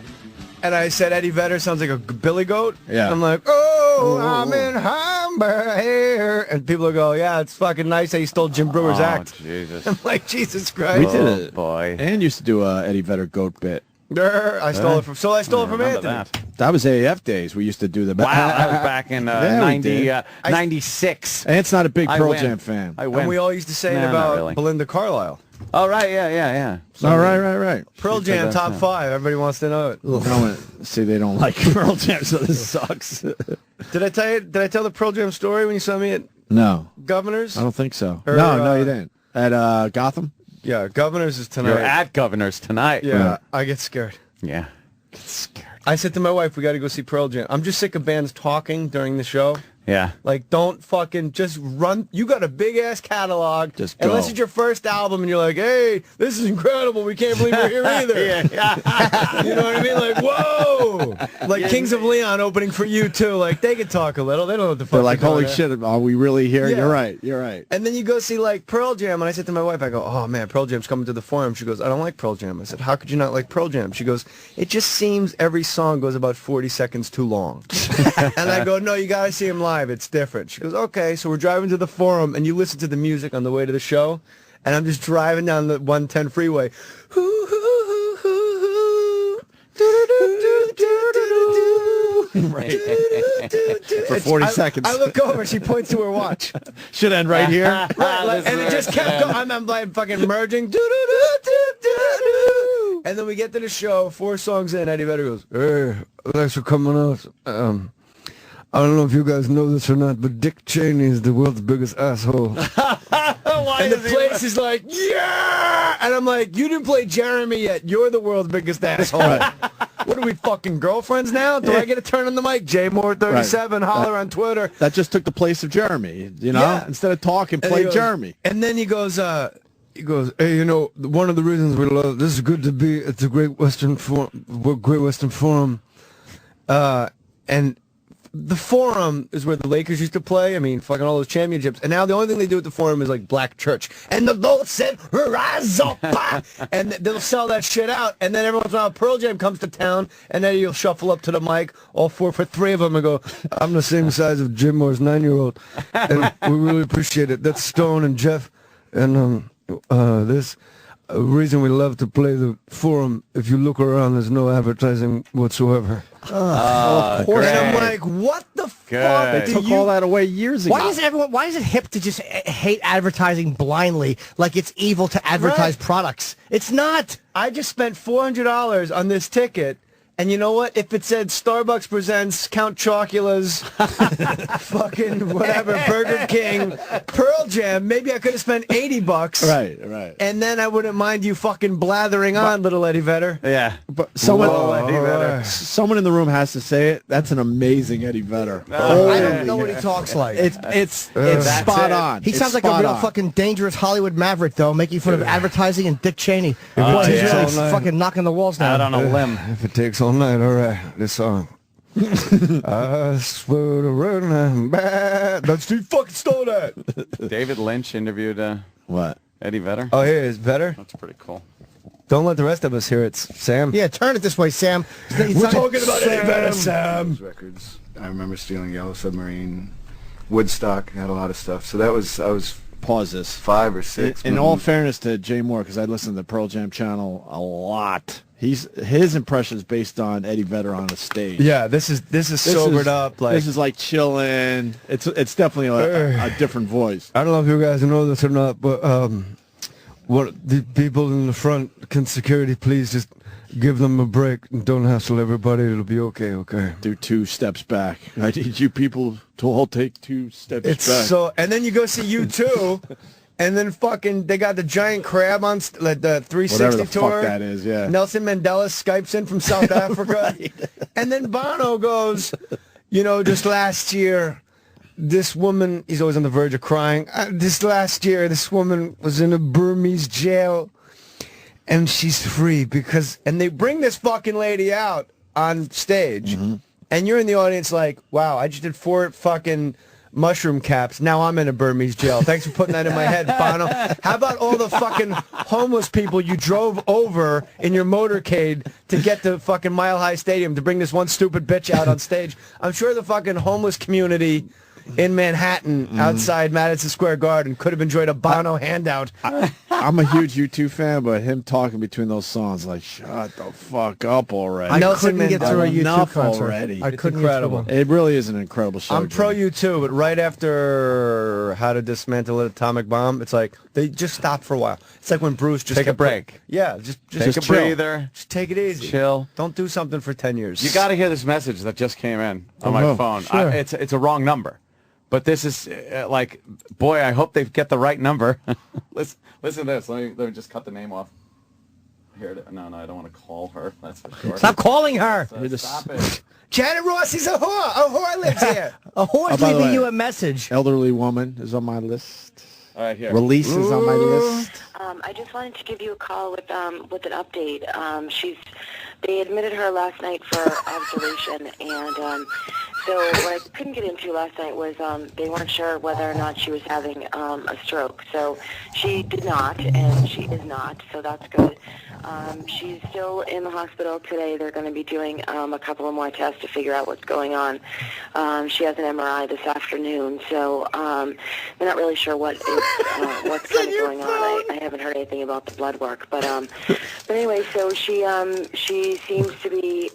and I said Eddie Vedder sounds like a billy goat. Yeah. I'm like, oh, I'm in Hamburg here. And people will go, yeah, it's fucking nice that you stole Jim Brewer's act. Jesus. I'm like, Jesus Christ. We did it. Boy. And used to do a Eddie Vedder goat bit. I stole it from. So I stole it from Remember Anthony. that. That was AAF days. We used to do the. Wow, that was back in Yeah, we did. 96. And it's not a big I Pearl win. Jam fan. I win. And we all used to say it No, not about really. Belinda Carlisle. Oh, right, yeah. All right. Pearl She said Jam that, top yeah. 5. Everybody wants to know it. No one, see, they don't like Pearl Jam, so this sucks. Did I tell you? Did I tell the Pearl Jam story when you saw me at No, Governor's? I don't think so. Or, No, you didn't. At Gotham? Yeah, Governor's is tonight. You're at Governor's tonight. Yeah, I get scared. Yeah. Get scared. I said to my wife, we got to go see Pearl Jam. I'm just sick of bands talking during the show. Yeah. Like, don't fucking just run. You got a big-ass catalog. Just Unless go. it's your first album and you're like, hey, this is incredible. We can't believe we're here either. You know what I mean? Like, whoa. Like Kings of Leon opening for you, too. Like, they can talk a little. They don't know what the fuck They're like, doing holy there. shit, are we really here? Yeah. You're right. And then you go see, like, Pearl Jam. And I said to my wife, I go, oh, man, Pearl Jam's coming to the Forum. She goes, I don't like Pearl Jam. I said, how could you not like Pearl Jam? She goes, it just seems every song goes about 40 seconds too long. And I go, no, you got to see him live. It's different. She goes, okay. So we're driving to the Forum, and you listen to the music on the way to the show. And I'm just driving down the 110 freeway. Right. For 40 seconds. I look over. She points to her watch. Should end right here. Right, like, and it just kept going. I'm like fucking merging. And then we get to the show, 4 songs in, Eddie Vedder goes, hey, thanks for coming out. I don't know if you guys know this or not, but Dick Cheney is the world's biggest asshole. And the place is like, yeah! And I'm like, you didn't play Jeremy yet. You're the world's biggest asshole. What are we, fucking girlfriends now? Do I get a turn on the mic? J Moore 37, holler on Twitter. That just took the place of Jeremy, you know? Yeah. Instead of talking, And he play goes- Jeremy. And then he goes, hey, you know, one of the reasons we love this is good to be at the Great Western Forum. and the Forum is where the Lakers used to play. I mean, fucking all those championships. And now the only thing they do at the Forum is like black church. And the Lord said, rise up. And they'll sell that shit out. And then every once in a while, Pearl Jam comes to town. And then you'll shuffle up to the mic, all for three of them, and go, I'm the same size of Jim Moore's 9-year-old. And we really appreciate it. That's Stone and Jeff. And this reason we love to play the Forum, if you look around, there's no advertising whatsoever. Of course. And I'm like, what the fuck? They took all that away years ago. Why is it hip to just hate advertising blindly like it's evil to advertise products? It's not. I just spent $400 on this ticket. And you know what? If it said Starbucks presents Count Chocula's fucking whatever, Burger King, Pearl Jam, maybe I could have spent $80. Right. And then I wouldn't mind you fucking blathering on, little Eddie Vedder. Yeah. But someone in the room has to say it. That's an amazing Eddie Vedder. I don't know what he talks like. It's spot on. He sounds like a real fucking dangerous Hollywood maverick, though, making fun of advertising and Dick Cheney. Boy, he's really fucking knocking the walls down. Out on a limb. If it takes all night, all right, this song. I swear to run back. That's Steve fucking stole that. David Lynch interviewed What? Eddie Vedder. Oh, here is Vedder. That's pretty cool. Don't let the rest of us hear it, Sam. Yeah, turn it this way, Sam. We're talking about Eddie Vedder, Sam. Records. I remember stealing Yellow Submarine, Woodstock, had a lot of stuff. So I was Pause this. 5 or 6. In all fairness to Jay Mohr, because I listen to the Pearl Jam channel a lot. His impression is based on Eddie Vedder on the stage. Yeah, this is sobered up. Like this is like chilling. It's definitely a different voice. I don't know if you guys know this or not, but what the people in the front, can security please just give them a break and don't hassle everybody? It'll be okay. Do 2 steps back. I need you people to all take 2 steps back. So, and then you go see U2. And then fucking, they got the giant crab on like the 360 Whatever the tour. fuck that is, yeah. Nelson Mandela Skypes in from South Africa. And then Bono goes, just last year, this woman, he's always on the verge of crying. This last year, this woman was in a Burmese jail. And she's free and they bring this fucking lady out on stage. Mm-hmm. And you're in the audience like, wow, I just did 4 fucking mushroom caps. Now I'm in a Burmese jail. Thanks for putting that in my head, Bono. How about all the fucking homeless people you drove over in your motorcade to get to fucking Mile High Stadium to bring this one stupid bitch out on stage? I'm sure the fucking homeless community in Manhattan outside Madison Square Garden could have enjoyed a Bono handout. I'm a huge U2 fan, but him talking between those songs, like, shut the fuck up already. I couldn't get through a U2 concert already. I couldn't. Incredible. It really is an incredible show. I'm pro U2, but right after How to Dismantle an Atomic Bomb, it's like they just stop for a while. It's like when Bruce just take a break. Yeah, just take a chill. breather. Just take it easy. Chill. Don't do something for 10 years. You got to hear this message that just came in on my phone. Sure. It's a wrong number. But this is like, boy, I hope they get the right number. listen to this. Let me just cut the name off. Here, no, I don't want to call her. That's for sure. Stop calling her. Stop it. Janet Rossi's a whore. A whore lives here. A whore's by the leaving way, you a message. Elderly woman is on my list. All right, here. Release is on my list. I just wanted to give you a call with an update. They admitted her last night for observation, and so what I couldn't get into last night was they weren't sure whether or not she was having a stroke. So she did not, and she is not, so that's good. She's still in the hospital today. They're going to be doing a couple of more tests to figure out what's going on. She has an MRI this afternoon, so they're not really sure what's kind of going on. I haven't heard anything about the blood work, but anyway, so she seems to be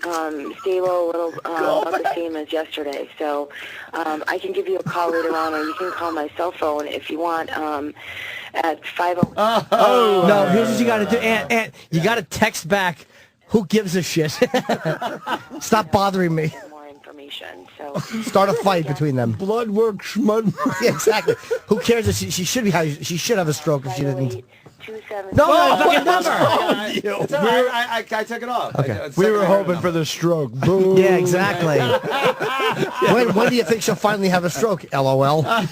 stable, a little about the same as yesterday. So I can give you a call later on, or you can call my cell phone if you want. At 50. No, here's what you got to do, Aunt. You got to text back. Who gives a shit? Stop bothering me. More information. So start a fight between them. Blood work, schmud. Yeah, exactly. Who cares if she should have a stroke if she didn't. 27. No, fucking number. It's all right. I took it off. Okay. We were hoping for the stroke. Boom. Yeah, exactly. when do you think she'll finally have a stroke? LOL. I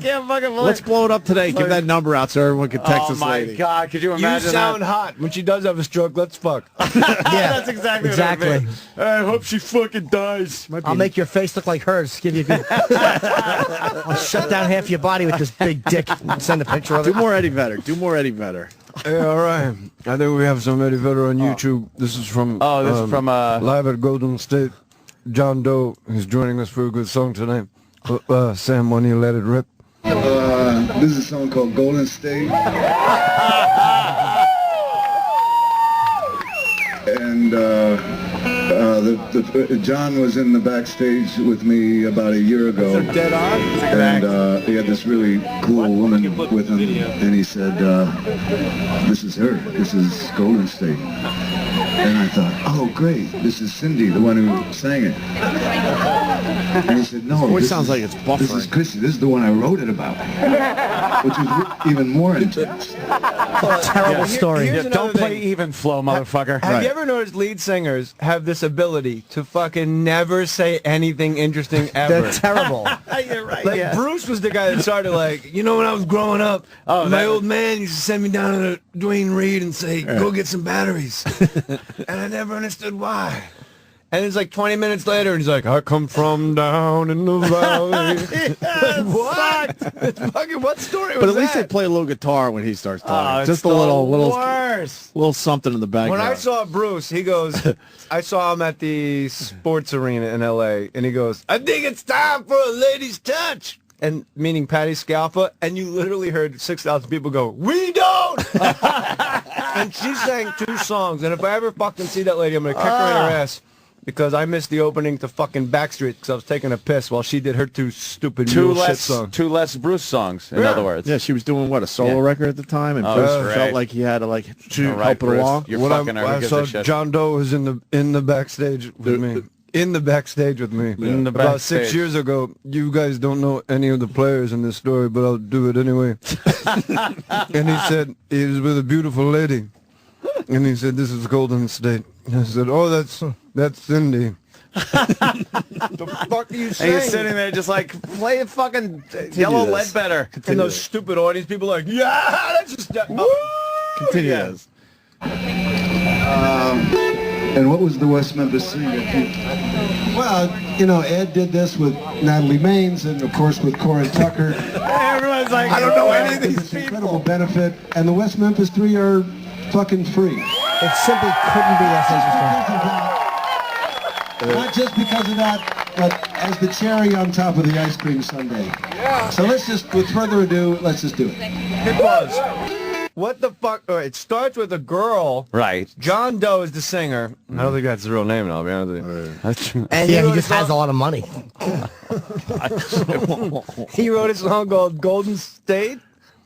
can't fucking believe. Let's blow it up today. Give that number out so everyone can text Oh us my lady. God! Could you You imagine sound that? hot. When she does have a stroke, let's fuck. Yeah, That's exactly exactly. what it would be. I hope she fucking dies. I'll make your face look like hers. Give you a good. I'll shut down half your body with this big dick. Send a picture of Do it. more Eddie Vedder. Do more Eddie Vedder. Hey, all right. I think we have some Eddie Vedder on YouTube. This is from live at Golden State. John Doe is joining us for a good song tonight. Sam, why don't you let it rip? This is a song called Golden State. And John was in the backstage with me about a year ago. Dead on. And he had this really cool woman with him, and he said, this is her. This is Golden State. And I thought, oh, great. This is Cindy, the one who sang it. And he said, no. Voice sounds like it's buffering. This is Chrissy. This is the one I wrote it about. Which is even more intense. Terrible story. Here's Don't another play thing. even flow, motherfucker. Have you ever noticed lead singers have this ability to fucking never say anything interesting ever? They're terrible. You're right. Like Bruce was the guy that started like, you know, when I was growing up, my old man used to send me down to Duane Reade and say, go get some batteries. And I never understood why. And it's like 20 minutes later, and he's like, I come from down in the valley. What? Fucking what story was But at least they that? play a little guitar when he starts talking. it's Just a the little something in the background. When I saw Bruce, he goes, I saw him at the sports arena in L.A., and he goes, I think it's time for a lady's touch. And meaning Patty Scalfa, and you literally heard 6,000 people go, we don't! And she sang 2 songs, and if I ever fucking see that lady, I'm going to kick her in her ass. Because I missed the opening to fucking Backstreet because I was taking a piss while she did her 2 stupid Two mule shit less, songs. 2 less Bruce songs, in other words. Yeah, she was doing what, a solo record at the time, and Bruce right. felt like he had to help it Bruce. along. You're When fucking her. Who I gives saw a shit? John Doe was in the backstage with me. In the backstage with me. In the About backstage. 6 years ago, you guys don't know any of the players in this story, but I'll do it anyway. And he said, he was with a beautiful lady. And he said, this is Golden State. And I said, oh, that's Cindy. The fuck are you And saying? you're sitting there just like, play fucking Yellow this. Ledbetter. And those stupid audience people are like, yeah, that's just... Continue Yeah. this. And what was the West Memphis singer? Well, you know, Ed did this with Natalie Maines and, of course, with Corin Tucker. Everyone's like, I don't know any of these people. Incredible benefit. And the West Memphis 3 are fucking free. It simply couldn't be less interesting. Not just because of that, but as the cherry on top of the ice cream sundae. Yeah. So let's just, with further ado, let's just do it. It was. What the fuck? All right, it starts with a girl. Right. John Doe is the singer. I don't think that's his real name, I'll be honest with you. And Yeah, he wrote just has a lot of money. He wrote a song called Golden State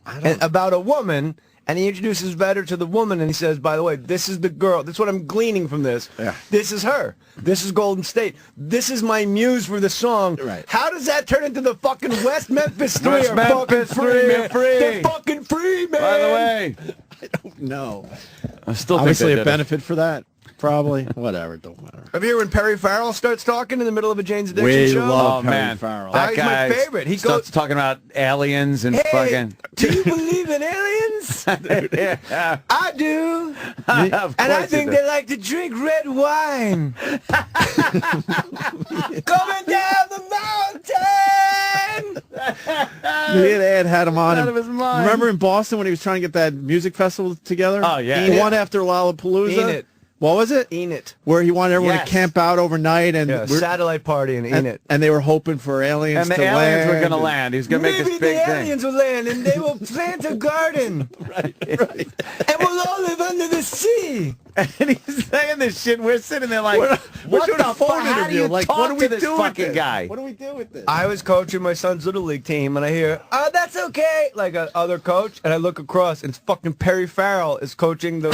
and about a woman, and he introduces Vedder to the woman, and he says, by the way, this is the girl. That's what I'm gleaning from this. Yeah. This is her. This is Golden State. This is my muse for the song. Right. How does that turn into the fucking West Memphis 3 West are Memphis fucking 3 free, are man. free. They're fucking free, man. By the way, No. I still Obviously think a they did benefit for that. Probably. Whatever. Don't matter. Have you hear when Perry Farrell starts talking in the middle of a Jane's Addiction We show? love Oh, Perry man. Farrell. That He's guy my favorite. He starts goes, talking about aliens and hey, fucking... do you believe in aliens? Yeah. I do. Of And I course think you do. they like to drink red wine. Coming down the mountain. Me and Ed had him on. Out of his mind. Remember in Boston when he was trying to get that music festival together? Oh, yeah. The one after Lollapalooza? Enid. What was it? Enid. Where he wanted everyone Yes. to camp out overnight and Yeah, we're- satellite party in Enid. and they were hoping for aliens And the to aliens were land. going to land. He was going to make Maybe this big the thing. aliens will land and they will plant a garden. Right. And we'll all live on into the sea. And he's saying this shit. We're sitting there like, we're what doing the a phone fuck? How do interview. you Like, talk what do we to this do with fucking this? guy? What do we do with this? I was coaching my son's little league team, and I hear, "Oh, that's okay," like a other coach, and I look across, and it's fucking Perry Farrell is coaching the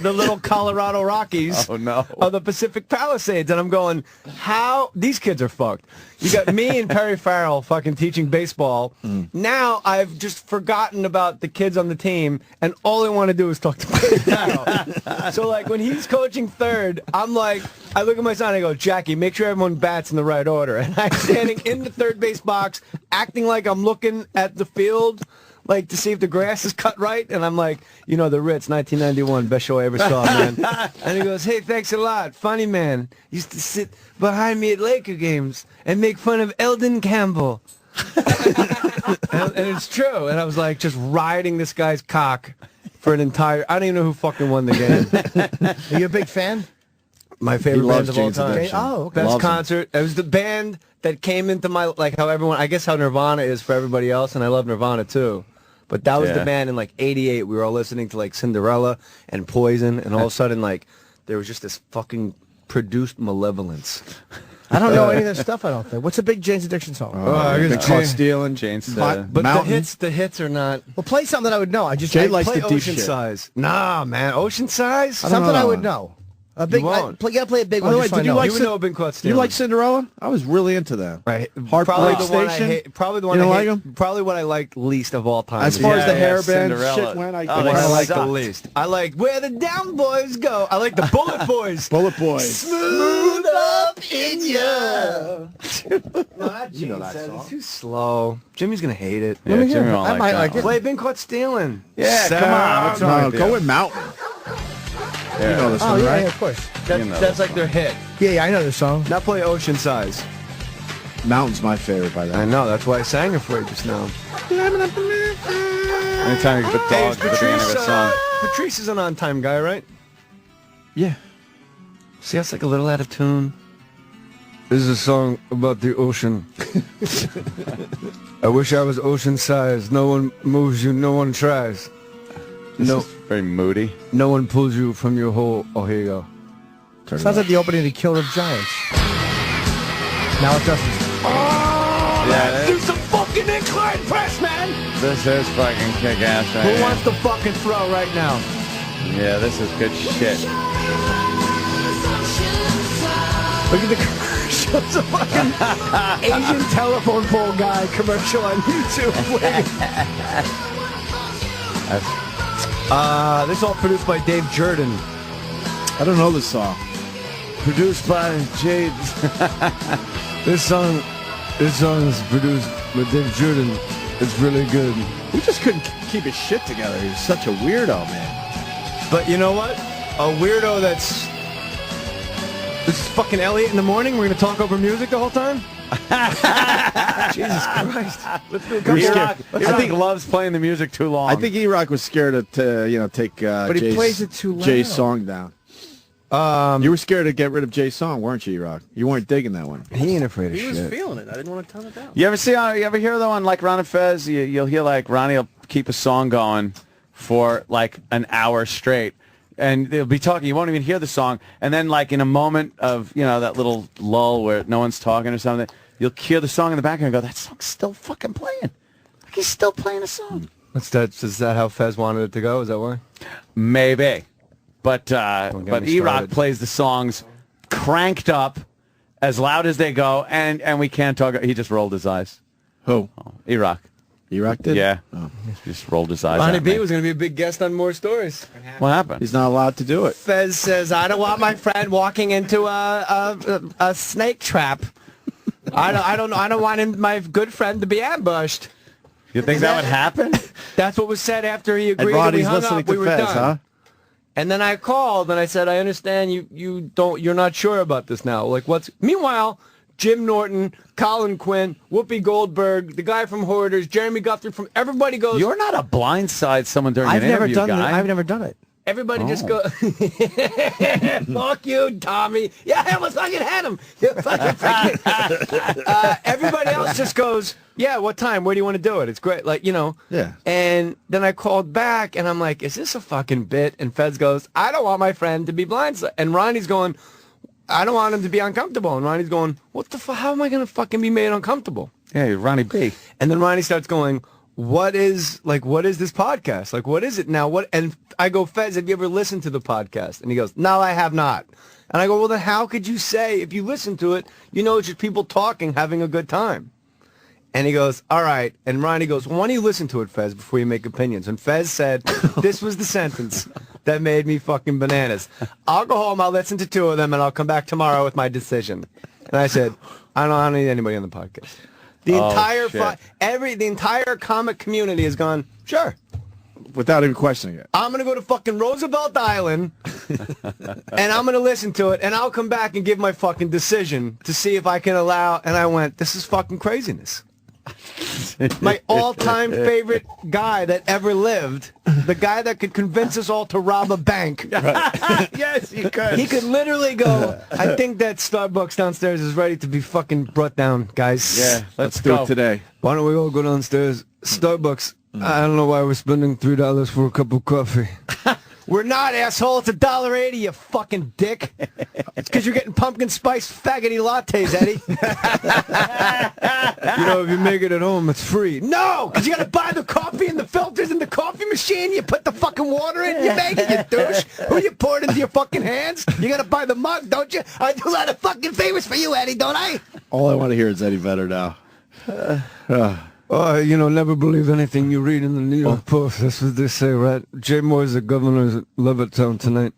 little Colorado Rockies Oh, no. of the Pacific Palisades, and I'm going, how these kids are fucked. You got me and Perry Farrell fucking teaching baseball. Now I've just forgotten about the kids on the team, and all I want to do is talk to Perry Farrell. So like when he's coaching third, I'm like, I look at my son and I go, Jackie, make sure everyone bats in the right order. And I'm standing in the third base box, acting like I'm looking at the field, like to see if the grass is cut right. And I'm like, you know, the Ritz, 1991, best show I ever saw, man. And he goes, hey, thanks a lot. Funny, man. Used to sit behind me at Laker games and make fun of Eldon Campbell. and it's true. And I was like, just riding this guy's cock for an entire... I don't even know who fucking won the game. Are you a big fan? My favorite band of all Jane's time. Addiction. Oh, okay. Best Loves him. concert. It was the band that came into my, like how everyone, I guess how Nirvana is for everybody else, and I love Nirvana too. But that was the band in like '88. We were all listening to like Cinderella and Poison, and all of a sudden like there was just this fucking produced malevolence. I don't know any of this stuff, I don't think. What's a big Jane's Addiction song? Been caught stealing. Jane's But Mountain. the hits are not. Well, play something that I would know. I just Jay I likes play the deep Ocean shit. Size. Nah, man. Ocean Size? I don't something know I that would one. know. A big. You won't. You gotta play a big By one. the way, just so I did you know. like You know Been Caught Do Stealing. you like Cinderella? I was really into that. Right. Heartbreak Probably the one I Station? hate. Probably the one You I don't hate. like 'em? Probably what I liked least of all time. As far as the hairband Cinderella. shit went, I Oh, The one they I like the sucked. least. I like Where the Down Boys Go. I like the Bullet Boys. Bullet Boys. Smooth up in ya. You know that song. It's too slow. Jimmy's gonna hate it. Yeah, Jimmy won't I like might that like one. it. Play Been Caught Stealing. Yeah, come on. What's wrong No, with go you? with Mountain. You know this Oh one, yeah, right? yeah, of course. That's like their hit. Yeah, I know this song. Now play Ocean Size. Mountain's my favorite by I that. know. That's why I sang it for you just now. Anytime you put dogs at the beginning of a song. Patrice is an on-time guy, right? Yeah. See, that's like a little out of tune. This is a song about the ocean. I wish I was ocean size. No one moves you, no one tries. No, very moody. No one pulls you from your hole. Oh, here you go. Sounds like the opening to Killer of Giants. Now it doesn't. Yeah, Do some fucking incline press, man! this is fucking kick-ass right Who here. wants to fucking throw right now? Yeah, this is good shit. Look at the commercials. A fucking Asian telephone pole guy commercial on YouTube. This is all produced by Dave Jordan. I don't know this song. Produced by Jade. This song is produced by Dave Jordan. It's really good. He just couldn't keep his shit together. He was such a weirdo, man. But you know what? A weirdo that's... This is fucking Elliot in the morning. We're going to talk over music the whole time? Jesus Christ. Let's do a couple E-Rock, I think loves playing the music too long. I think E-Rock was scared to take But he plays it too loud. Jay's song down. You were scared to get rid of Jay's song, weren't you, E-Rock? You weren't digging that one. He ain't afraid of He shit. was feeling it. I didn't want to tone it down. You ever hear though on like Ron and Fez? You'll hear like Ronnie will keep a song going for like an hour straight, and they'll be talking. You won't even hear the song, and then like in a moment of that little lull where no one's talking or something, you'll hear the song in the background and go, "That song's still fucking playing. Like he's still playing a song." Is that how Fez wanted it to go? Is that why? Maybe, but Don't get me E-Rock started. plays the songs cranked up as loud as they go, and we can't talk. He just rolled his eyes. Who? E-Rock. E-Rock did? Yeah. Oh. He just rolled his eyes. Ronnie at B me. was going to be a big guest on More Stories. What happened? He's not allowed to do it. Fez says, I don't want my friend walking into a snake trap. I don't want my good friend to be ambushed. You think that would happen? That's what was said after he And agreed. And we Ronnie's hung listening up. to We were Fez, done. huh? And then I called and I said, I understand you're not sure about this now. Like what's? Meanwhile, Jim Norton, Colin Quinn, Whoopi Goldberg, the guy from Hoarders, Jeremy Guthrie from everybody goes. You're not a blindside someone during I've an never interview, done guy. it. I've never done it. Everybody just Oh. go, fuck you, Tommy. Yeah, I almost fucking had him. You fucking freaking. Everybody else just goes, yeah, what time? Where do you want to do it? It's great. Like, you know. Yeah. And then I called back, and I'm like, is this a fucking bit? And Fez goes, I don't want my friend to be blindsided. And Ronnie's going, I don't want him to be uncomfortable. And Ronnie's going, what the fuck? How am I going to fucking be made uncomfortable? Yeah, Ronnie B. And then Ronnie starts going, what is this podcast? Like, what is it now? What? And I go, Fez, have you ever listened to the podcast? And he goes, no, I have not. And I go, well, then how could you say, if you listen to it, you know it's just people talking, having a good time? And he goes, all right. And Ronnie goes, well, why don't you listen to it, Fez, before you make opinions? And Fez said, this was the sentence that made me fucking bananas. I'll go home, I'll listen to 2 of them, and I'll come back tomorrow with my decision. And I said, I don't need anybody on the podcast. The entire comic community has gone, sure. Without even questioning it. I'm going to go to fucking Roosevelt Island, and I'm going to listen to it, and I'll come back and give my fucking decision to see if I can allow. And I went, this is fucking craziness. My all-time favorite guy that ever lived, the guy that could convince us all to rob a bank. Right. Yes, he could. He could literally go, I think that Starbucks downstairs is ready to be fucking brought down, guys. Yeah, let's do it today. Why don't we all go downstairs? Starbucks. I don't know why we're spending $3 for a cup of coffee. We're not, asshole. It's $1.80, you fucking dick. It's because you're getting pumpkin spice faggoty lattes, Eddie. You know, if you make it at home, it's free. No, because you got to buy the coffee and the filters in the coffee machine. You put the fucking water in, you make it, you douche. Who you pour it into your fucking hands? You got to buy the mug, don't you? I do a lot of fucking favors for you, Eddie, don't I? All I want to hear is Eddie Vedder now. Never believe anything you read in the New York Post. That's what they say, right? Jay Mohr's the governor of Levittown tonight.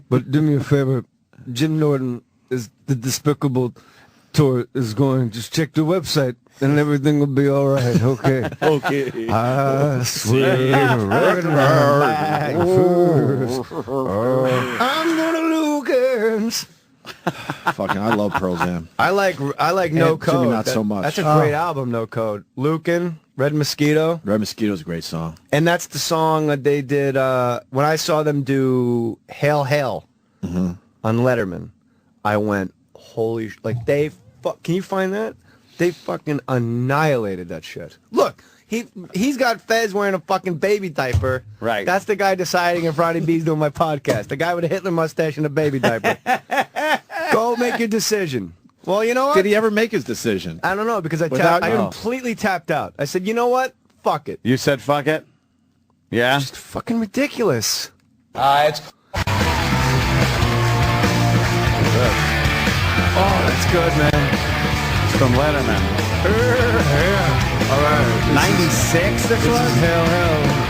But do me a favor. Jim Norton is the Despicable tour is going. Just check the website and everything will be all right. Okay. Okay. I swear back first. I'm gonna Lucas. Fucking, I love Pearl Jam. I like No Code. Jimmy, not so much. That's a great album, No Code. Lucan, Red Mosquito. Red Mosquito's a great song. And that's the song that they did when I saw them do Hail Hail on Letterman. I went, holy can you find that? They fucking annihilated that shit. Look, he's got Fez wearing a fucking baby diaper. Right. That's the guy deciding if Ronnie B's doing my podcast. The guy with a Hitler mustache and a baby diaper. Go make your decision. Well, you know what? Did he ever make his decision? I don't know, because I completely tapped out. I said, you know what? Fuck it. You said fuck it? Yeah? It's fucking ridiculous. It's... Oh, that's good, man. It's from Letterman. Yeah. All right. 96, this was? Hell, hell.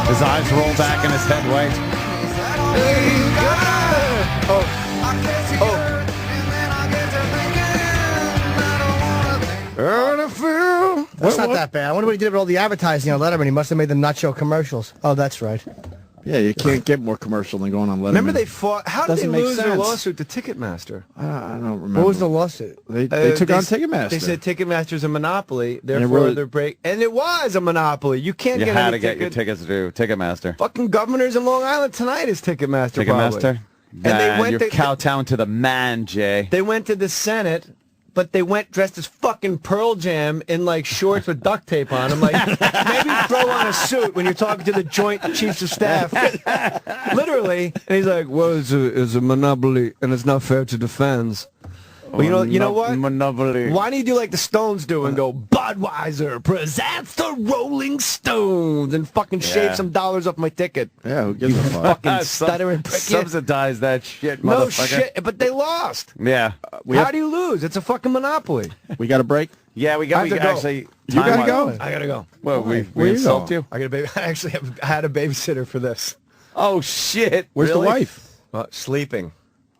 His eyes roll back in his head, wait. That's not that bad. I wonder what he did with all the advertising on Letterman. He must have made the nutshell commercials. Oh, that's right. Yeah, you can't get more commercial than going on Letterman. Remember they fought? How did they lose their sense. lawsuit to Ticketmaster? I don't remember. What was the lawsuit? They took on Ticketmaster. They said Ticketmaster's a monopoly, therefore they're break. And it was a monopoly. You can't You get had any to get your tickets to Ticketmaster. Fucking Governors in Long Island tonight is Ticketmaster. Ticketmaster? Probably. And they went you're kowtowing to the man, Jay. They went to the Senate, but they went dressed as fucking Pearl Jam in like shorts with duct tape on. I'm like, maybe throw on a suit when you're talking to the Joint Chiefs of Staff. Literally. And he's like, well, it's a monopoly, and it's not fair to the fans. Well, you know what? Monopoly. Why don't you do like the Stones do and go, Budweiser presents the Rolling Stones, and fucking shave some dollars off my ticket? Yeah, who gives a fuck? Fucking stuttering prick. Subsidize that shit, No motherfucker. shit, but they lost. Yeah. How do you lose? It's a fucking monopoly. We got a break? Yeah, we got actually. You gotta go. I gotta go. Well, Where we you insult going? you. I got a baby. I had a babysitter for this. Oh shit! Where's Really? the wife? Sleeping.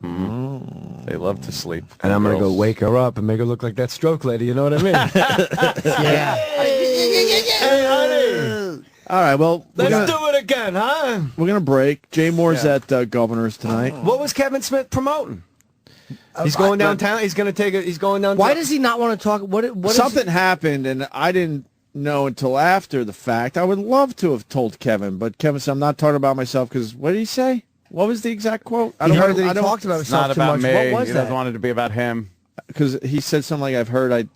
They love to sleep. And I'm going to go wake her up and make her look like that stroke lady, you know what I mean? Yeah. Hey, honey. All right, well, Let's do it again, huh? we're going to break. Jay Mohr's at Governor's tonight. What was Kevin Smith promoting? He's going downtown. He's going to take it. He's going downtown. Why does he not want to talk? What Something happened, and I didn't know until after the fact. I would love to have told Kevin, but Kevin said, I'm not talking about myself because what did he say? What was the exact quote? I heard that he talked about himself not too about much. me. What was He that? doesn't want it to be about him. Because he said something like, I've heard I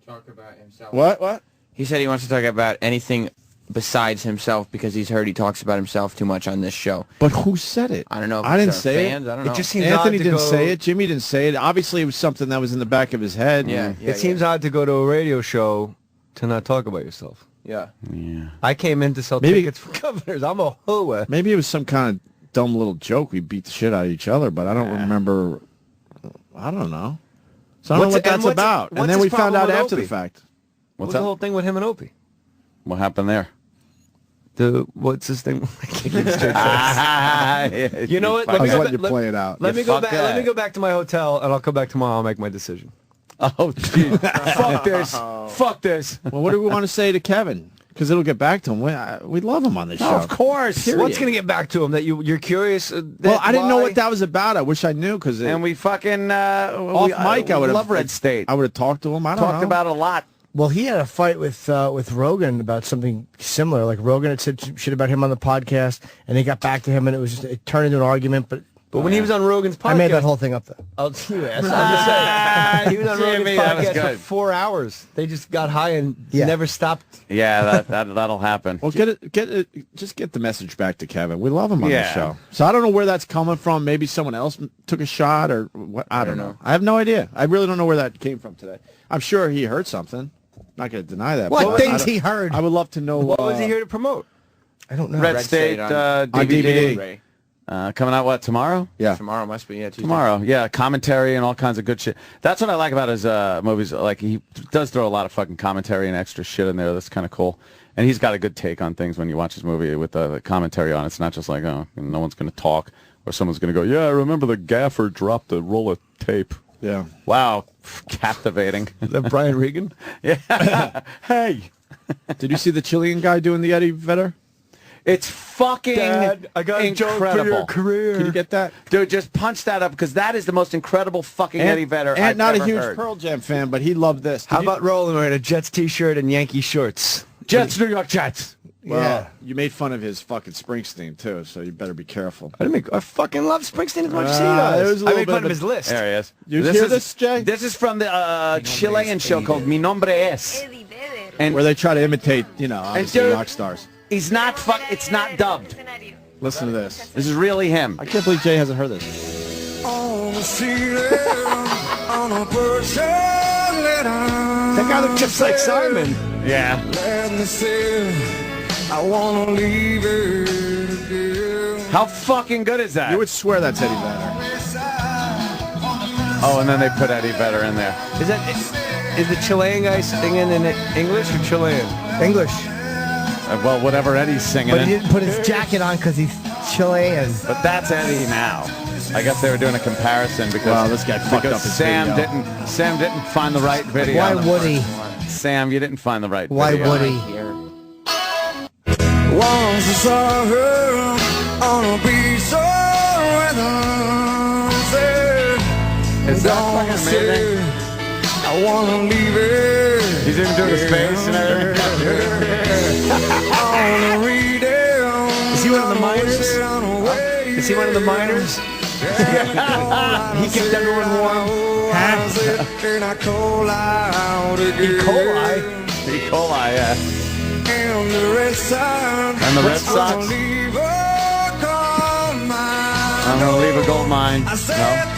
Talk about himself. What? He said he wants to talk about anything besides himself because he's heard he talks about himself too much on this show. But who said it? I don't know. If I didn't it's, say fans. it. I don't know. It just seems Anthony odd to didn't go- say it. Jimmy didn't say it. Obviously, it was something that was in the back of his head. Yeah. It seems odd to go to a radio show to not talk about yourself. Yeah. I came in to sell tickets for Governors. I'm a hooah. Maybe it was some kind of dumb little joke. We beat the shit out of each other, but I don't remember. I don't know. So I don't know what that's about. And then we found out after the fact. What's the whole thing with him and Opie? What happened there? What's this thing? You know what? I was letting you play it out. Let me go back. Let me go back to my hotel, and I'll come back tomorrow. I'll make my decision. Oh, geez. Fuck this. Fuck this. Well, what do we want to say to Kevin? Because it'll get back to him. We love him on the show. Of course. What's going to get back to him? That you're curious? Well, I didn't know what that was about. I wish I knew because And we fucking off mic. I would love have Red State. I would have talked to him. I don't Talked know. about it a lot. Well, he had a fight with Rogan about something similar. Like Rogan had said shit about him on the podcast, and he got back to him, and it turned into an argument. But when he was on Rogan's podcast, I made that whole thing up though. I'll you ass. I'm just saying. He was on Rogan's Jimmy, that was podcast for good. 4 hours. They just got high and never stopped. Yeah, that'll happen. Well, just get the message back to Kevin. We love him on the Yeah. show. So I don't know where that's coming from. Maybe someone else took a shot or what. I don't know. I have no idea. I really don't know where that came from today. I'm sure he heard something. Not going to deny that. What but things he heard? I would love to know. What was he here to promote? I don't know. Red State on DVD. Coming out, what, tomorrow? Yeah. Tomorrow must be, Tuesday. Tomorrow, yeah, commentary and all kinds of good shit. That's what I like about his movies. Like, he does throw a lot of fucking commentary and extra shit in there. That's kind of cool. And he's got a good take on things when you watch his movie with the commentary on it. It's not just like, oh, no one's going to talk or someone's going to go, yeah, I remember the gaffer dropped the roll of tape. Yeah. Wow. Captivating. Is that Brian Regan? Yeah. Hey. Did you see the Chilean guy doing the Eddie Vedder? It's fucking Dad, I got a joke for your career. Can you get that? Dude, just punch that up because that is the most incredible fucking Eddie Vedder I've not ever a huge heard. Pearl Jam fan, but he loved this. How about Roland wearing a Jets t-shirt and Yankee shorts? Jets, New York Jets. Well, you made fun of his fucking Springsteen too, so you better be careful. I fucking love Springsteen as much as he There does. was a I little made bit fun of of his list. There he is. You hear this, Jay? This is from the Chilean show called Mi Nombre Es. And Where they try to imitate, obviously dude- rock stars. He's not it's not dubbed. Listen to this. This is really him. I can't believe Jay hasn't heard this. That guy looks just like Simon. Yeah. How fucking good is that? You would swear that's Eddie Vedder. Oh, and then they put Eddie Vedder in there. Is the Chilean guy singing in English or Chilean? English. Well, whatever Eddie's singing. But he didn't put his jacket on because he's Chilean. But that's Eddie now. I guess they were doing a comparison because Wow, this guy fucked because up his Sam video. didn't find the right video. Why would he? Sam, you didn't find the right Why video. would he? Once I saw her on a beach Is that fucking amazing? I wanna leave it. He's even doing his face and everything. Is he one of the miners? Is he one of the miners? He kept everyone warm. E. coli? E. coli, yeah. And the Red Sox. And the Red Sox. I'm gonna leave a gold mine. No.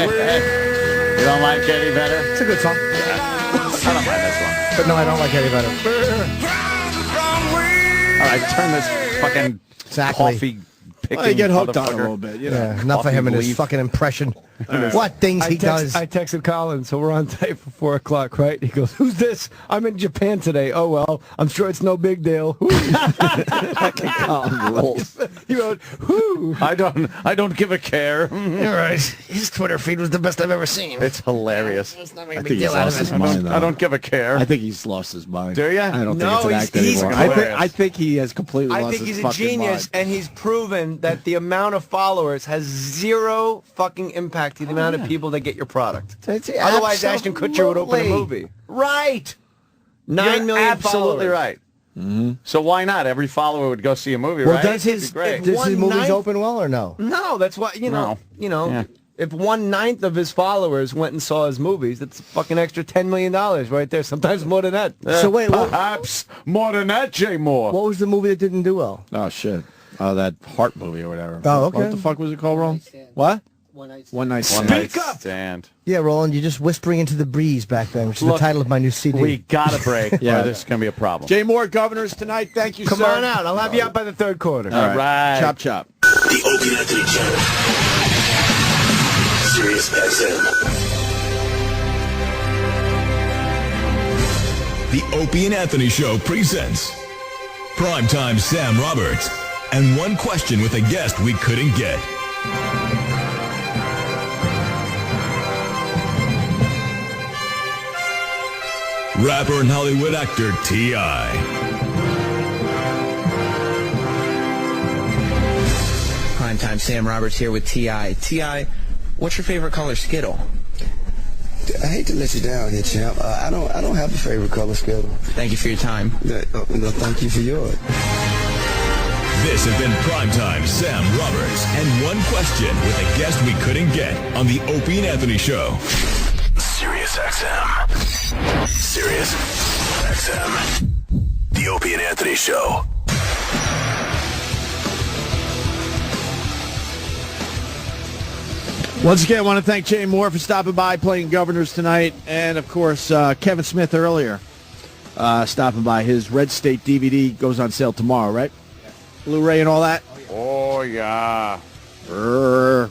You don't like Eddie Vedder? It's a good song. I don't mind this one. But no, I don't like Eddie Vedder. All right, turn this fucking Exactly. coffee picking. Well, you get hooked on it a motherfucker. little bit, you know. Yeah, enough of him and his leaf. fucking impression. What things he does. I texted Colin, so we're on tape for 4 o'clock, right? He goes, "Who's this? I'm in Japan today. Oh well, I'm sure it's no big deal." Colin rules. He wrote, "Who?" I don't give a care. You're right. His Twitter feed was the best I've ever seen. It's hilarious. Let's not I make a think big he's deal out lost of his it. mind. I don't give a care. I think he's lost his mind. Do ya? I don't No, think it's an act he's anymore. hilarious. I think he has completely I lost think his he's a fucking genius, mind. and he's proven that the amount of followers has zero fucking impact to the amount of people that get your product. Otherwise, Ashton Kutcher would open a movie. Right. 9 million absolutely followers. right. So why not? Every follower would go see a movie, Well, right? does It'd his be great. does his movies 1/9 open well or no? No, that's what No. Yeah. If 1/9 of his followers went and saw his movies, that's a fucking extra $10 million right there. Sometimes more than that. So wait, Perhaps more than that, Jay Moore. what was the movie that didn't do well? Oh shit! Oh, that Heart movie or whatever. Oh, okay. What the fuck was it called, Ron? What? One night stand. One night stand. Yeah, Roland, you're just whispering into the breeze back then, which is the Look, title of my new CD. We got a break. Yeah. Or this is going to be a problem. Jay Moore, Governors tonight. Thank you, Come sir. on out. I'll have you out by the third quarter. All right. Chop, chop. The Opie and Anthony Channel. Sirius XM. The Opie and Anthony Show presents Primetime Sam Roberts and one question with a guest we couldn't get. Rapper and Hollywood actor T.I. Primetime Sam Roberts here with T.I. T.I., what's your favorite color Skittle? I hate to let you down here, champ. I don't have a favorite color Skittle. Thank you for your time. No, thank you for yours. This has been Primetime Sam Roberts and one question with a guest we couldn't get on the Opie and Anthony Show. Sirius XM. Sirius XM. The Opie and Anthony Show. Once again, I want to thank Jay Moore for stopping by, playing Governors tonight, and of course Kevin Smith earlier stopping by. His Red State DVD goes on sale tomorrow, right? Blu-ray and all that. Oh, yeah. We're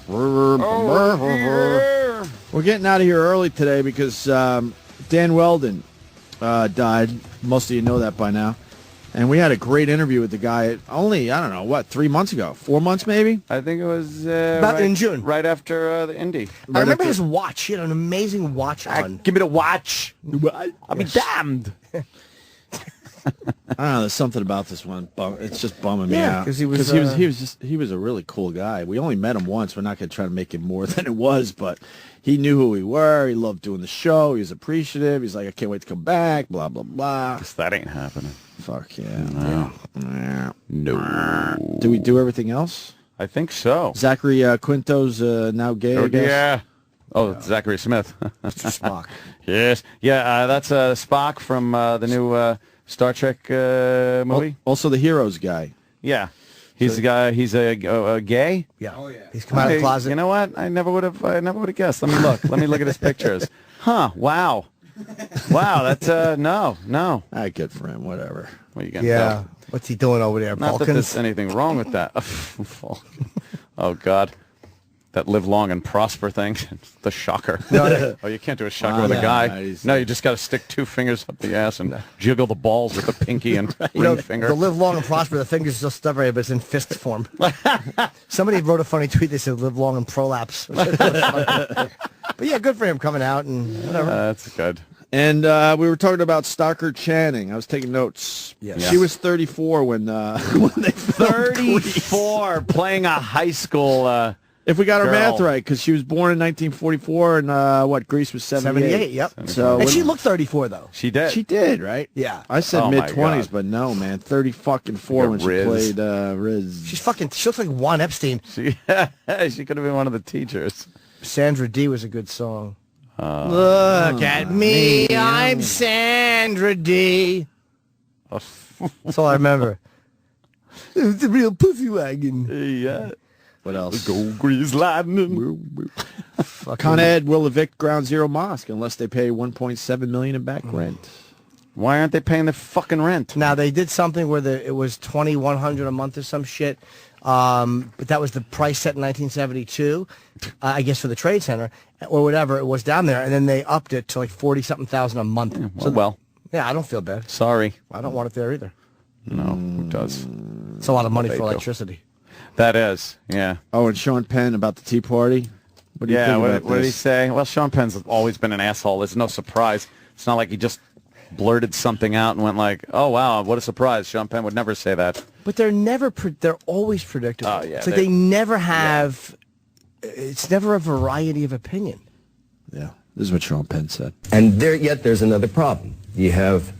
getting out of here early today because Dan Weldon died. Most of you know that by now. And we had a great interview with the guy only, I don't know, what, 3 months ago? 4 months maybe? I think it was About in June. right after the Indy. I remember his watch. He had an amazing watch on. Give me the watch. I'll be damned. I don't know. There's something about this one. It's just bumming me Yeah, out 'cause he was, he was a really cool guy. We only met him once. We're not going to try to make him more than it was, but he knew who we were. He loved doing the show. He was appreciative. He's like, I can't wait to come back. Blah blah blah. That ain't happening. Fuck yeah. No. Do we do everything else? I think so. Zachary Quinto's now gay. I Oh, guess. yeah. Oh, Zachary Smith. Spock. Yes. Yeah, that's Spock from the new Star Trek movie. Also the Heroes guy. Yeah. He's a guy. He's a gay. Yeah. Oh, yeah. He's come out of the closet. You know what? I never would have guessed. Let me look. Let me look at his pictures. Huh? Wow. Wow. That's no. All right, good for him. Whatever. What are you gonna Yeah. What's he doing over there, Not that Balkans? there's anything wrong with that. Oh God. That live long and prosper thing. The shocker. Oh, you can't do a shocker with a guy. No, you just got to stick 2 fingers up the ass and jiggle the balls with the pinky and ring finger. The live long and prosper, the finger's still stubborn, but it's in fist form. Somebody wrote a funny tweet. They said live long and prolapse. But yeah, good for him coming out and whatever. That's good. And we were talking about Stockard Channing. I was taking notes. Yes. She was 34 when they filmed 34 playing a high school. If we got our girl. math right, because she was born in 1944, and Greece was 78. Yep. So and she looked 34 though. She did. She did, right? Yeah. I said Oh, my mid-20s, God. but no, man, 30-fucking-4 when she Riz. played Riz. She looks like Juan Epstein. She could have been one of the teachers. Sandra D was a good song. Look at me, I'm Sandra D. That's all I remember. It's a real pussy wagon. Yeah. What else? Go Grease Lightning. Con Ed will evict Ground Zero Mosque unless they pay $1.7 million in back rent. Why aren't they paying the fucking rent? Now they did something where it was $2,100 a month or some shit. But that was the price set in 1972, I guess, for the Trade Center or whatever it was down there, and then they upped it to like 40-something thousand a month. Yeah, I don't feel bad. Sorry. I don't want it there either. No, who does? It's a lot of money They for do. electricity. That is, yeah. Oh, and Sean Penn about the Tea Party. What do you think about what did he this? say? Well, Sean Penn's always been an asshole. It's no surprise. It's not like he just blurted something out and went like, "Oh wow, what a surprise!" Sean Penn would never say that. But they're never. They're always predictable. Oh, yeah, it's like they never have. It's never a variety of opinion. Yeah, this is what Sean Penn said. And yet there's another problem. You have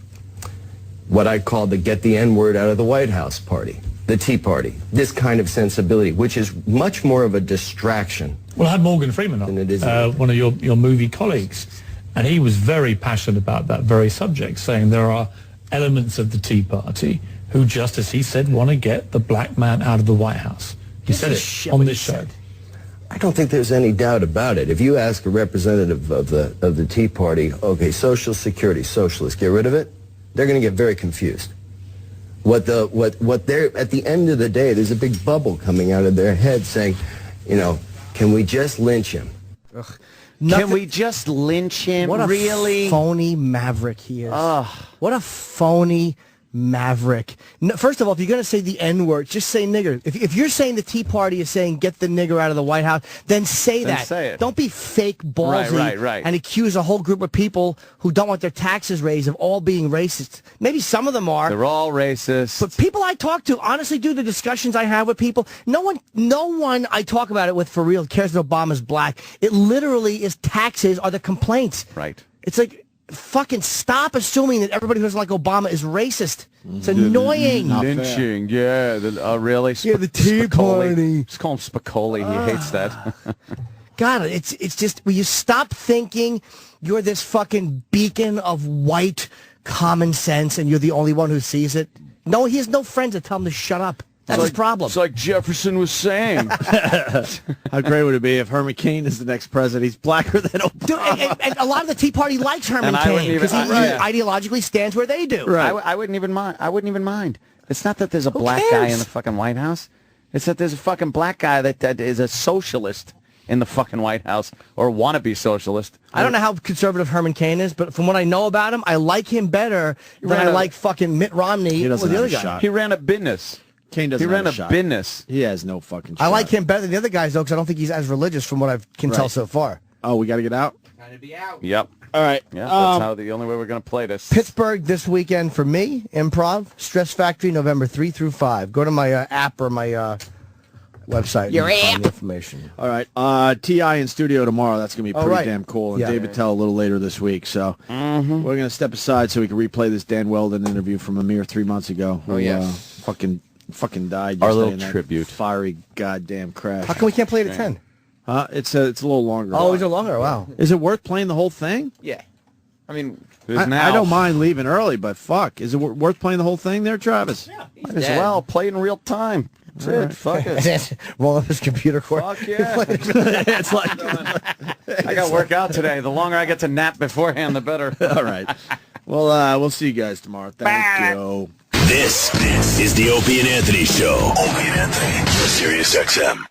what I call the get the N-word out of the White House party, the Tea Party, this kind of sensibility, which is much more of a distraction. Well, I had Morgan Freeman on, one of your movie colleagues, and he was very passionate about that very subject, saying there are elements of the Tea Party who, just as he said, want to get the black man out of the White House. He said it on this show. I don't think there's any doubt about it. If you ask a representative of the Tea Party, okay, Social Security, socialists, get rid of it, they're going to get very confused. What they're at the end of the day, there's a big bubble coming out of their head saying, you know, can we just lynch him? Can we just lynch him? What a really? phony maverick he is. What a phony maverick. No, first of all, if you're going to say the N-word, just say nigger. If you're saying the Tea Party is saying get the nigger out of the White House, then say Then that. say it. Don't be fake ballsy Right. and accuse a whole group of people who don't want their taxes raised of all being racist. Maybe some of them are. They're all racist. But people I talk to, honestly, the discussions I have with people, no one I talk about it with for real cares that Obama's black. It literally is taxes are the complaints. Right. It's like, fucking stop assuming that everybody who doesn't like Obama is racist. It's annoying. Lynching, yeah. Really? Yeah, the Tea Party. Just call him Spicoli. He hates that. God, it's just, will you stop thinking you're this fucking beacon of white common sense and you're the only one who sees it? No, he has no friends that tell him to shut up. That's his problem. It's like Jefferson was saying. How great would it be if Herman Cain is the next president? He's blacker than Obama. Dude, and a lot of the Tea Party likes Herman Cain because he ideologically stands where they do. Right. I wouldn't even mind. It's not that there's a black guy in the fucking White House. It's that there's a fucking black guy that is a socialist in the fucking White House or wannabe socialist. I don't know how conservative Herman Cain is, but from what I know about him, I like him better than I like fucking Mitt Romney or the other guy. He ran a business. Cain doesn't He ran have a shot. business. He has no fucking shot. I like him better than the other guys, though, because I don't think he's as religious from what I can tell Right. so far. Oh, we got to get out? Yep. All right. Yeah, that's how the only way we're going to play this. Pittsburgh this weekend for me, Improv, Stress Factory, November 3 through 5. Go to my app or my website. Your and find app. the information. All right. T.I. in studio tomorrow. That's going to be Oh, pretty right. damn cool. And Yeah. David Tell a little later this week. So we're going to step aside so we can replay this Dan Weldon interview from a mere 3 months ago. Oh, who, yes. Fucking died. Our yesterday little in that tribute. Fiery goddamn crash. How come we can't play it at 10? It's a little longer. Oh, is it longer? Wow. Is it worth playing the whole thing? Yeah. I mean, I don't mind leaving early, but fuck. Is it worth playing the whole thing there, Travis? Yeah. Might as well play it in real time. That's it. Fuck it. Roll up his computer cord. Fuck yeah. It's like I got to work out today. The longer I get to nap beforehand, the better. All right. Well, we'll see you guys tomorrow. Thank you. This is the Opie and Anthony Show. Opie and Anthony, Sirius XM.